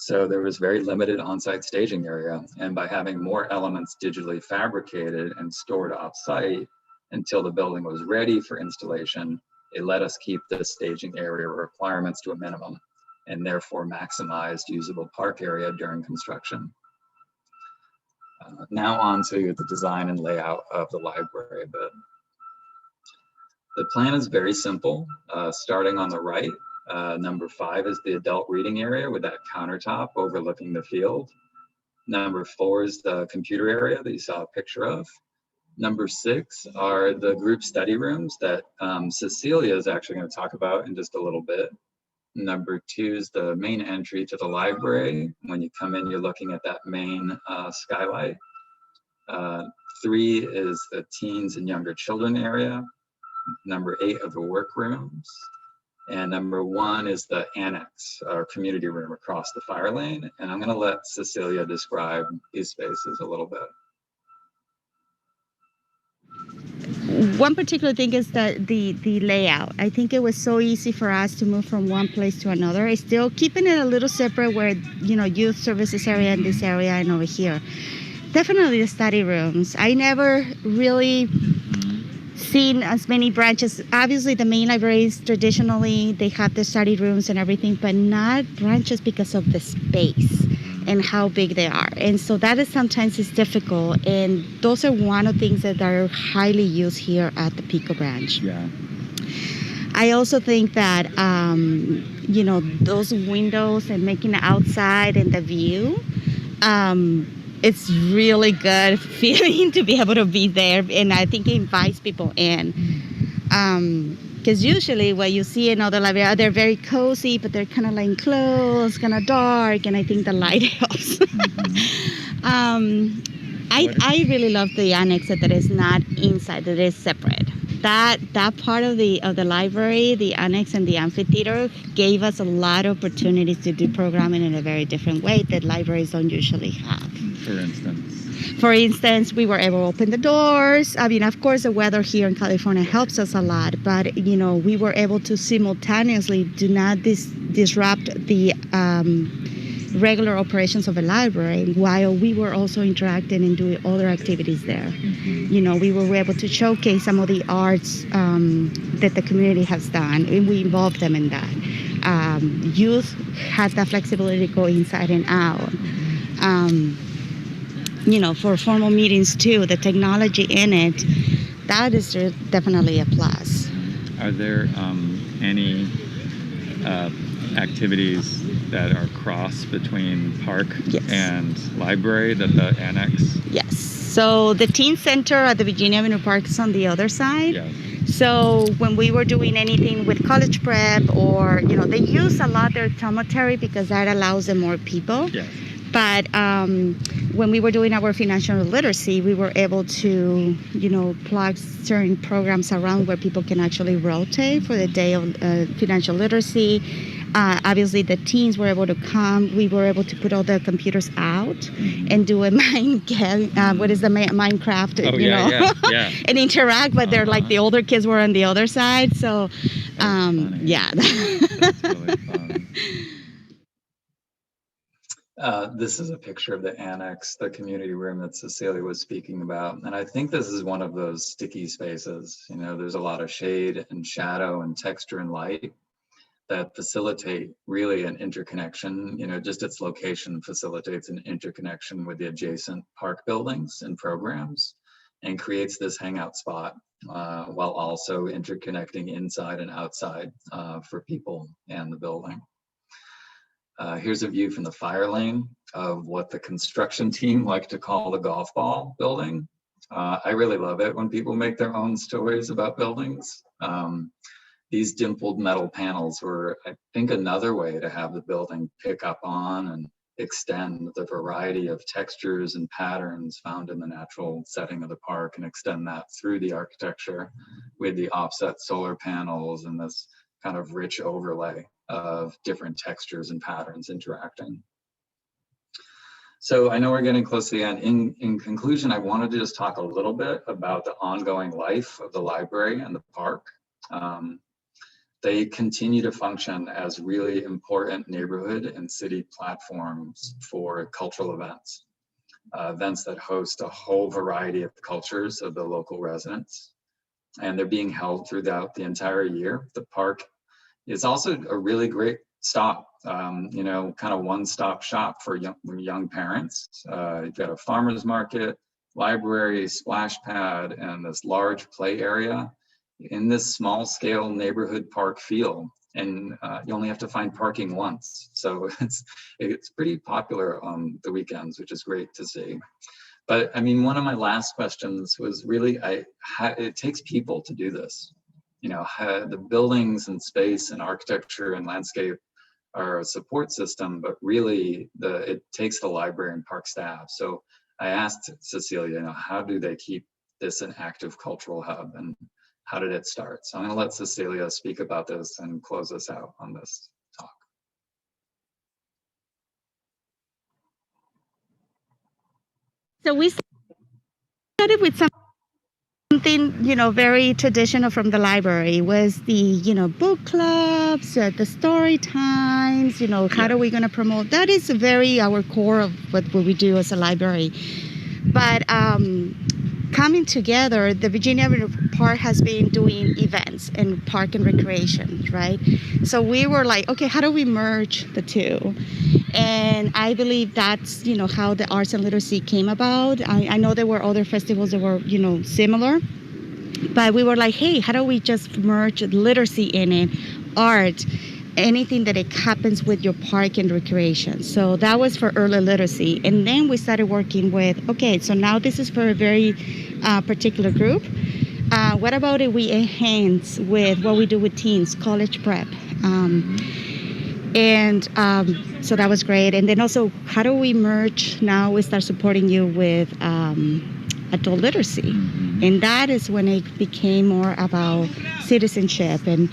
[SPEAKER 1] So there was very limited on-site staging area. And by having more elements digitally fabricated and stored off-site until the building was ready for installation, it let us keep the staging area requirements to a minimum and therefore maximized usable park area during construction. Now on to the design and layout of the library a bit. The plan is very simple. Starting on the right, number 5 is the adult reading area with that countertop overlooking the field. Number 4 is the computer area that you saw a picture of. Number 6 are the group study rooms that Cecilia is actually going to talk about in just a little bit. Number 2 is the main entry to the library. When you come in, you're looking at that main skylight. 3 is the teens and younger children area. Number 8 are the workrooms. And number 1 is the annex, our community room across the fire lane. And I'm going to let Cecilia describe these spaces a little bit.
[SPEAKER 6] One particular thing is the layout. I think it was so easy for us to move from one place to another. It's still keeping it a little separate where, you know, youth services area in this area and over here. Definitely the study rooms. I never really seen as many branches. Obviously the main libraries, traditionally, they have the study rooms and everything, but not branches because of the space and how big they are. And so that is sometimes is difficult. And those are one of the things that are highly used here at the Pico branch.
[SPEAKER 5] Yeah.
[SPEAKER 6] I also think that, you know, those windows and making it outside and the view, it's really good feeling to be able to be there. And I think it invites people in. Because usually what you see in other libraries, they're very cozy, but they're kind of like enclosed, kind of dark, and I think the light helps. I really love the annex that is not inside, that is separate. That part of the library, the annex and the amphitheater, gave us a lot of opportunities to do programming in a very different way that libraries don't usually have.
[SPEAKER 5] For instance,
[SPEAKER 6] we were able to open the doors. I mean, of course, the weather here in California helps us a lot, but, you know, we were able to simultaneously do not disrupt the regular operations of a library while we were also interacting and doing other activities there. You know, we were able to showcase some of the arts that the community has done, and we involved them in that. Youth has that flexibility to go inside and out. You know, for formal meetings too, the technology in it, that is definitely a plus.
[SPEAKER 5] Are there any activities that are cross between park and library, the annex?
[SPEAKER 6] Yes. So the teen center at the Virginia Avenue Park is on the other side.
[SPEAKER 5] Yes.
[SPEAKER 6] So when we were doing anything with college prep, or, you know, they use a lot their tometary because that allows them more people.
[SPEAKER 5] Yes.
[SPEAKER 6] But when we were doing our financial literacy, we were able to, you know, plug certain programs around where people can actually rotate for the day of financial literacy. Obviously, the teens were able to come. We were able to put all the computers out and do a Minecraft,
[SPEAKER 5] Oh,
[SPEAKER 6] you know,
[SPEAKER 5] yeah.
[SPEAKER 6] and interact. But they're like the older kids were on the other side. So, yeah.
[SPEAKER 5] That's really fun.
[SPEAKER 1] This is a picture of the annex, the community room that Cecilia was speaking about. And I think this is one of those sticky spaces. You know, there's a lot of shade and shadow and texture and light that facilitate really an interconnection. You know, just its location facilitates an interconnection with the adjacent park buildings and programs and creates this hangout spot while also interconnecting inside and outside for people and the building. Here's a view from the fire lane of what the construction team like to call the golf ball building. I really love it when people make their own stories about buildings. These dimpled metal panels were, I think, another way to have the building pick up on and extend the variety of textures and patterns found in the natural setting of the park and extend that through the architecture with the offset solar panels and this kind of rich overlay of different textures and patterns interacting. So I know we're getting close to the end. In conclusion, I wanted to just talk a little bit about the ongoing life of the library and the park. they continue to function as really important neighborhood and city platforms for cultural events. Events that host a whole variety of cultures of the local residents. And they're being held throughout the entire year. The park is also a really great stop, you know, kind of one-stop shop for young parents. You've got a farmer's market, library, splash pad, and this large play area in this small-scale neighborhood park feel. And you only have to find parking once. So it's pretty popular on the weekends, which is great to see. But I mean, one of my last questions was really, it takes people to do this. You know, the buildings and space and architecture and landscape are a support system, but really it takes the library and park staff. So I asked Cecilia, you know, how do they keep this an active cultural hub, and how did it start? So I'm gonna let Cecilia speak about this and close us out on this talk.
[SPEAKER 6] So we started with something, you know, very traditional from the library. Was the, you know, book clubs, the story times, you know, how are we going to promote? That is very our core of what we do as a library. But coming together, the Virginia Avenue Park has been doing events and park and recreation, right? So we were like, okay, how do we merge the two? And I believe that's, you know, how the arts and literacy came about. I know there were other festivals that were, you know, similar, but we were like, hey, how do we just merge literacy in it, art, anything that it happens with your park and recreation. So that was for early literacy. And then we started working with, okay, so now this is for a very particular group. What about if we enhance with what we do with teens, college prep? So that was great. And then also, how do we merge? Now we start supporting you with adult literacy. And that is when it became more about citizenship and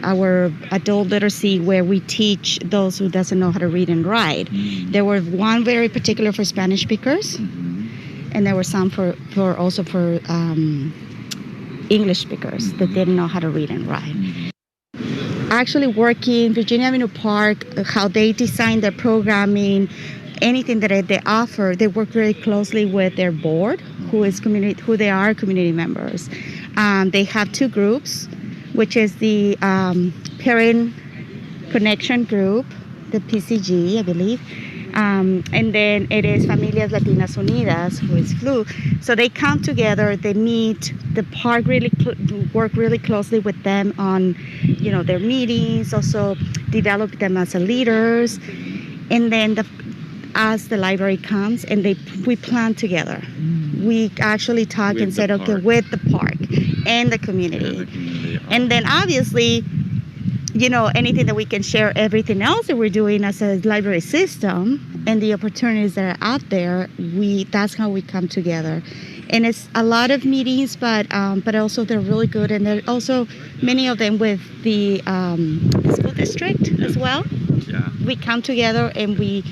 [SPEAKER 6] our adult literacy, where we teach those who doesn't know how to read and write. There were one very particular for Spanish speakers, and there were some for English speakers that didn't know how to read and write. Actually working Virginia Avenue Park, how they design their programming, anything that they offer, they work very closely with their board, who they are community members. They have two groups, which is the Parent Connection Group, the PCG, I believe. And then it is Familias Latinas Unidas, who is FLU. So they come together, they meet, the park really work really closely with them on, you know, their meetings, also develop them as leaders. And then as the library comes, and we plan together. We actually talk and said, okay, with the park and the community. And then obviously, you know, anything that we can share, everything else that we're doing as a library system and the opportunities that are out there, that's how we come together. And it's a lot of meetings, but also they're really good. And there are also many of them with the school district as well. Yeah. We come together and we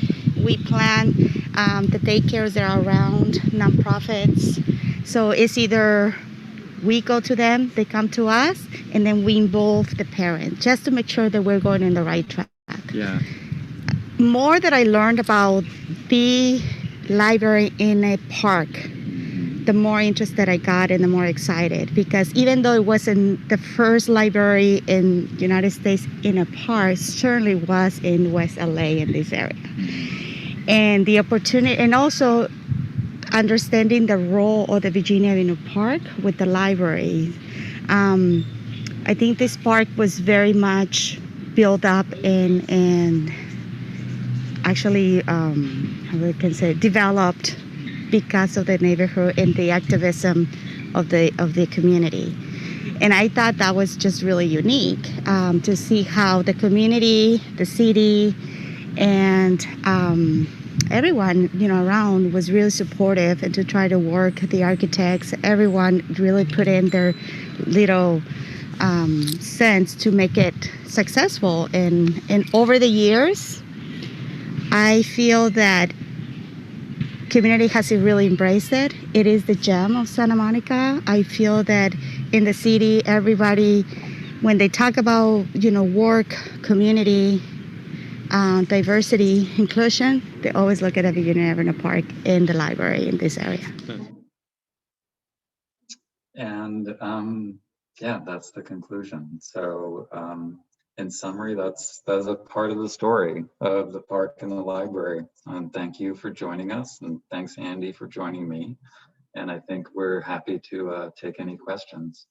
[SPEAKER 6] plan the daycares that are around, nonprofits. So it's either we go to them, they come to us, and then we involve the parent just to make sure that we're going in the right track. Yeah. More that I learned about the library in a park, the more interested I got and the more excited, because even though it wasn't the first library in the United States in a park, certainly was in West LA in this area. And the opportunity, and also understanding the role of the Virginia Avenue Park with the library. I think this park was very much built up and actually, how I can say, developed because of the neighborhood and the activism of the community. And I thought that was just really unique to see how the community, the city, and everyone, you know, around was really supportive, and to try to work, the architects, everyone really put in their little sense to make it successful. And over the years, I feel that community has really embraced it. It is the gem of Santa Monica. I feel that in the city, everybody, when they talk about, work, community, diversity, inclusion, they always look at FASLA Avenue Park and the library in this area.
[SPEAKER 1] And yeah, that's the conclusion. So in summary, that's a part of the story of the park and the library. And thank you for joining us, and thanks Andy for joining me. And I think we're happy to take any questions.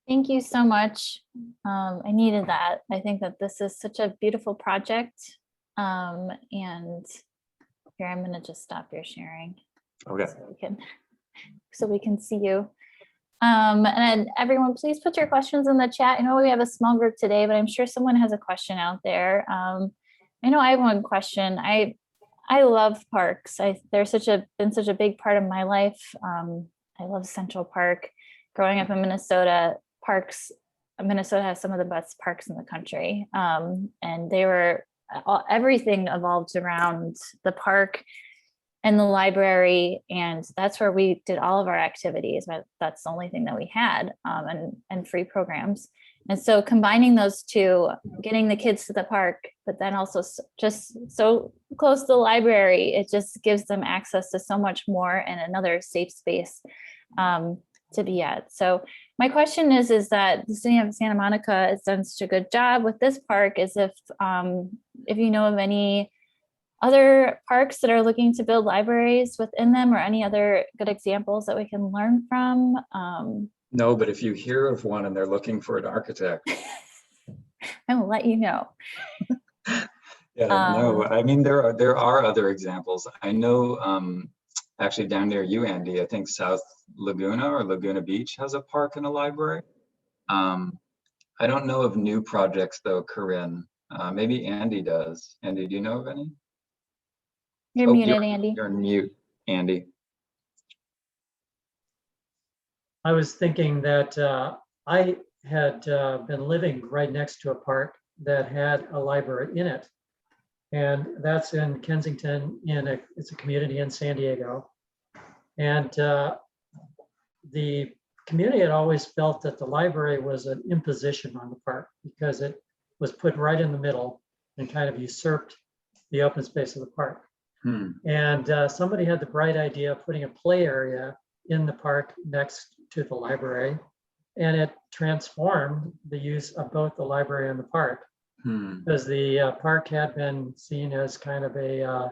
[SPEAKER 7] Thank you so much. I needed that. I think that this is such a beautiful project. And here, I'm going to just stop your sharing.
[SPEAKER 1] Okay.
[SPEAKER 7] So we can see you. And everyone, please put your questions in the chat. I know we have a small group today, but I'm sure someone has a question out there. I know I have one question. I love parks. They're been such a big part of my life. I love Central Park. Growing up in Minnesota, Minnesota has some of the best parks in the country. And everything evolved around the park and the library, and that's where we did all of our activities. But that's the only thing that we had, and free programs. And so combining those two, getting the kids to the park, but then also just so close to the library, it just gives them access to so much more and another safe space to be at. So my question is that the city of Santa Monica has done such a good job with this park, is if you know of any other parks that are looking to build libraries within them, or any other good examples that we can learn from.
[SPEAKER 1] No, but if you hear of one and they're looking for an architect,
[SPEAKER 7] I will let you know.
[SPEAKER 1] Yeah, no, I mean, there are other examples. I know actually down near you, Andy, I think South Laguna or Laguna Beach has a park and a library. I don't know of new projects though, Corinne. Maybe Andy does. Andy, do you know of any?
[SPEAKER 7] You're muted, Andy.
[SPEAKER 1] You're on mute, Andy.
[SPEAKER 2] I was thinking that I had been living right next to a park that had a library in it. And that's in Kensington, it's a community in San Diego. And the community had always felt that the library was an imposition on the park because it was put right in the middle and kind of usurped the open space of the park. And somebody had the bright idea of putting a play area in the park next to the library, and it transformed the use of both the library and the park. Because the park had been seen as kind of a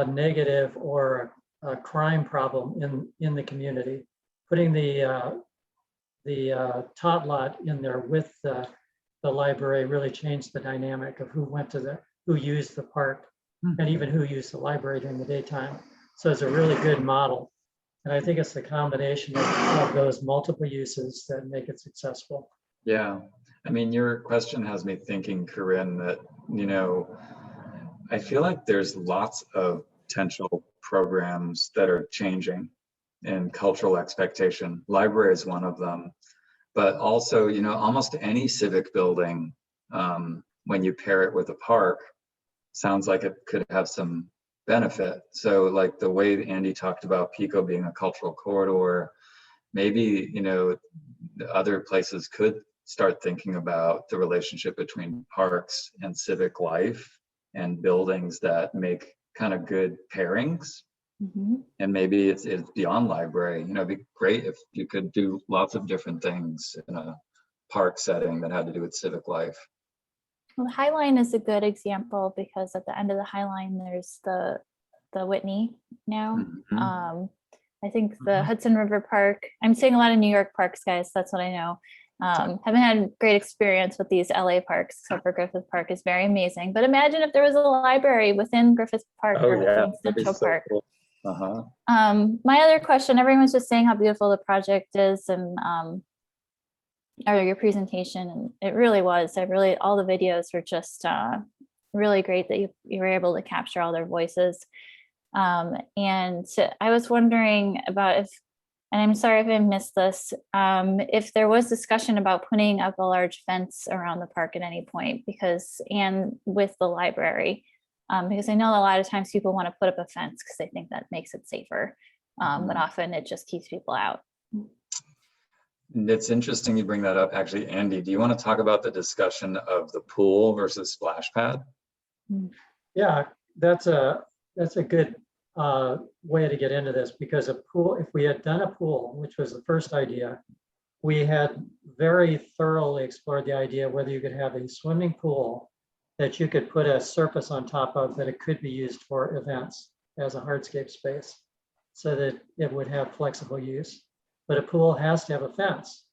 [SPEAKER 2] negative or a crime problem in the community. Putting the tot lot in there with the library really changed the dynamic of who used the park and even who used the library during the daytime. So it's a really good model. And I think it's the combination of those multiple uses that make it successful.
[SPEAKER 1] Yeah, I mean, your question has me thinking, Corinne, that, I feel like there's lots of potential programs that are changing in cultural expectation. Library is one of them, but also, almost any civic building, when you pair it with a park, sounds like it could have some benefit. So like the way that Andy talked about Pico being a cultural corridor, maybe, other places could start thinking about the relationship between parks and civic life and buildings that make kind of good pairings. And maybe it's beyond library. It'd be great if you could do lots of different things in a park setting that had to do with civic life.
[SPEAKER 7] Well, the High Line is a good example because at the end of the High Line, there's the Whitney now. I think the Hudson River Park, I'm seeing a lot of New York parks, guys. That's what I know. Haven't had great experience with these LA parks, except for Griffith Park is very amazing. But imagine if there was a library within Griffith Park or within Central Park. Cool. My other question, everyone's just saying how beautiful the project is and or your presentation, and it really was. All the videos were just really great that you were able to capture all their voices. And I was wondering about if and I'm sorry if I missed this, if there was discussion about putting up a large fence around the park at any point, because, and with the library, because I know a lot of times people want to put up a fence because they think that makes it safer, but often it just keeps people out.
[SPEAKER 1] It's interesting you bring that up. Actually, Andy, do you want to talk about the discussion of the pool versus splash pad?
[SPEAKER 2] Yeah, that's a good way to get into this, because a pool, if we had done a pool, which was the first idea, we had very thoroughly explored the idea whether you could have a swimming pool that you could put a surface on top of, that it could be used for events as a hardscape space, so that it would have flexible use. But a pool has to have a fence.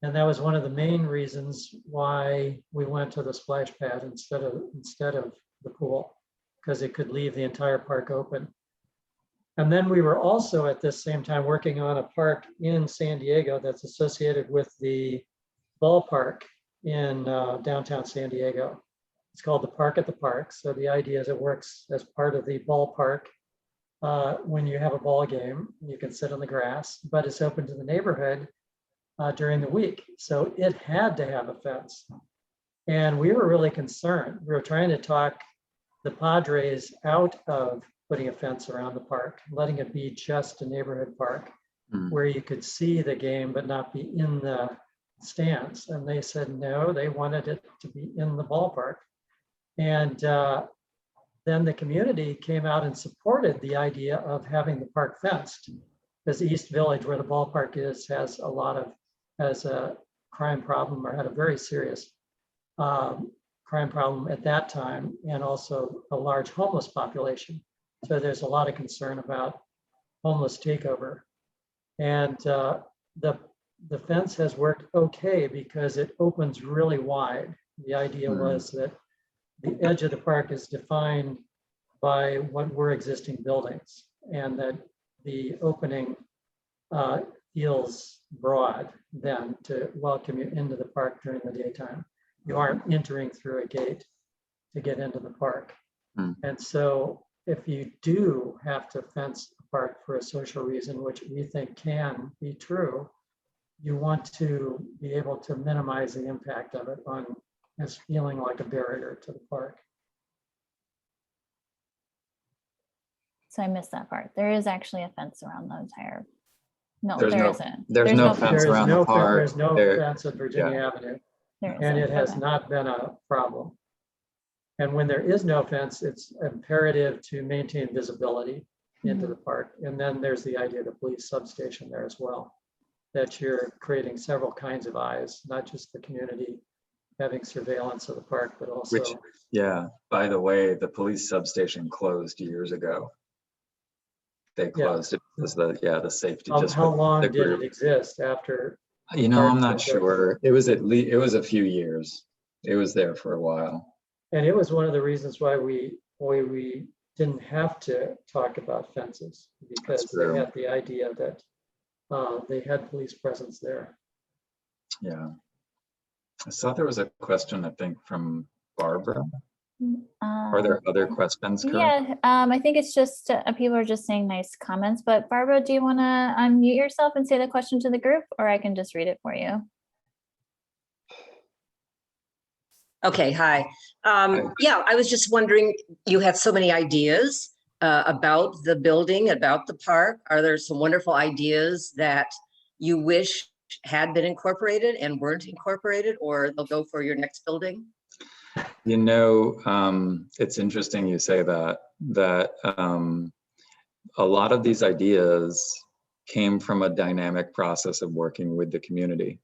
[SPEAKER 2] And that was one of the main reasons why we went to the splash pad instead of the pool, because it could leave the entire park open. And then we were also at this same time working on a park in San Diego that's associated with the ballpark in downtown San Diego. It's called the Park at the Park. So the idea is it works as part of the ballpark. When you have a ball game, you can sit on the grass, but it's open to the neighborhood during the week. So it had to have a fence. And we were really concerned. We were trying to talk the Padres out of putting a fence around the park, letting it be just a neighborhood park where you could see the game but not be in the stands. And they said no, they wanted it to be in the ballpark. And then the community came out and supported the idea of having the park fenced, because East Village, where the ballpark is, has a crime problem, or had a very serious crime problem at that time, and also a large homeless population. So there's a lot of concern about homeless takeover. And the fence has worked okay because it opens really wide. The idea was that the edge of the park is defined by what were existing buildings, and that the opening feels broad then to welcome you into the park during the daytime. You aren't entering through a gate to get into the park. And so if you do have to fence a park for a social reason, which we think can be true, you want to be able to minimize the impact of it on as feeling like a barrier to the park.
[SPEAKER 7] So I missed that part. There is actually a fence around the entire. No,
[SPEAKER 1] There's
[SPEAKER 7] there
[SPEAKER 1] no-
[SPEAKER 7] isn't.
[SPEAKER 1] there's no fence
[SPEAKER 2] There is
[SPEAKER 1] around the park.
[SPEAKER 2] There's no
[SPEAKER 1] There-
[SPEAKER 2] fence at Virginia Avenue,
[SPEAKER 7] There
[SPEAKER 2] and
[SPEAKER 7] isn't.
[SPEAKER 2] it has
[SPEAKER 7] Okay.
[SPEAKER 2] not been a problem. And when there is no fence, it's imperative to maintain visibility into the park. And then there's the idea of the police substation there as well, that you're creating several kinds of eyes, not just the community having surveillance of the park, but also.
[SPEAKER 1] Which, yeah, by the way, the police substation closed years ago. They closed it because the safety just.
[SPEAKER 2] How long
[SPEAKER 1] the
[SPEAKER 2] did
[SPEAKER 1] group.
[SPEAKER 2] it exist after?
[SPEAKER 1] You know, I'm
[SPEAKER 2] park
[SPEAKER 1] not
[SPEAKER 2] was
[SPEAKER 1] sure. It was it was a few years. It was there for a while.
[SPEAKER 2] And it was one of the reasons why we didn't have to talk about fences, because they had the idea that they had police presence there.
[SPEAKER 1] Yeah. I saw there was a question, I think, from Barbara. Are there other questions? Karen?
[SPEAKER 7] Yeah, I think it's just people are just saying nice comments, but Barbara, do you want to unmute yourself and say the question to the group, or I can just read it for you?
[SPEAKER 8] Okay, hi. Yeah, I was just wondering, you had so many ideas about the building, about the park. Are there some wonderful ideas that you wish had been incorporated and weren't incorporated, or they'll go for your next building?
[SPEAKER 1] You know, it's interesting you say that a lot of these ideas came from a dynamic process of working with the community.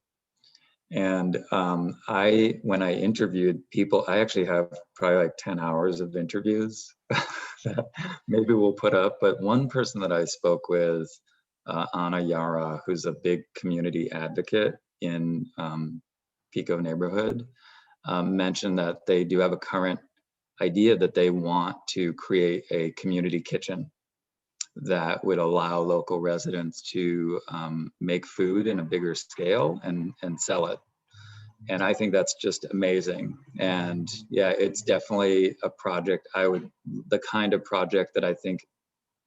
[SPEAKER 1] And when I interviewed people, I actually have probably like 10 hours of interviews that maybe we'll put up. But one person that I spoke with, Anna Yara, who's a big community advocate in Pico neighborhood, mentioned that they do have a current idea that they want to create a community kitchen that would allow local residents to make food in a bigger scale and sell it. And I think that's just amazing. And yeah, it's definitely a project the kind of project that I think,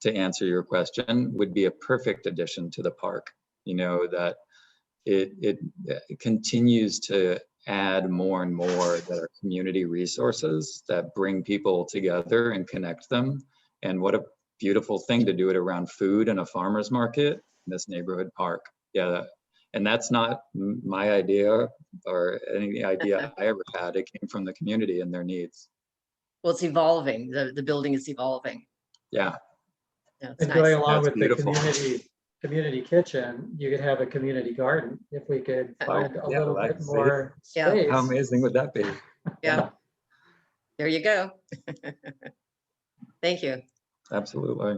[SPEAKER 1] to answer your question, would be a perfect addition to the park. you know, that it continues to add more and more that are community resources that bring people together and connect them. And what a beautiful thing to do it around food and a farmer's market in this neighborhood park. Yeah, and that's not my idea or any idea I ever had. It came from the community and their needs.
[SPEAKER 8] Well, it's evolving. The building is evolving.
[SPEAKER 1] Yeah.
[SPEAKER 8] Yeah, it's
[SPEAKER 2] And
[SPEAKER 8] nice.
[SPEAKER 2] going along
[SPEAKER 1] That's
[SPEAKER 2] with
[SPEAKER 1] beautiful.
[SPEAKER 2] the community kitchen, you could have a community garden if we could find a
[SPEAKER 1] yeah,
[SPEAKER 2] little bit
[SPEAKER 1] that's it.
[SPEAKER 2] more
[SPEAKER 8] Yeah.
[SPEAKER 2] space.
[SPEAKER 1] How amazing would that be?
[SPEAKER 8] Yeah. There you go. Thank you.
[SPEAKER 1] Absolutely.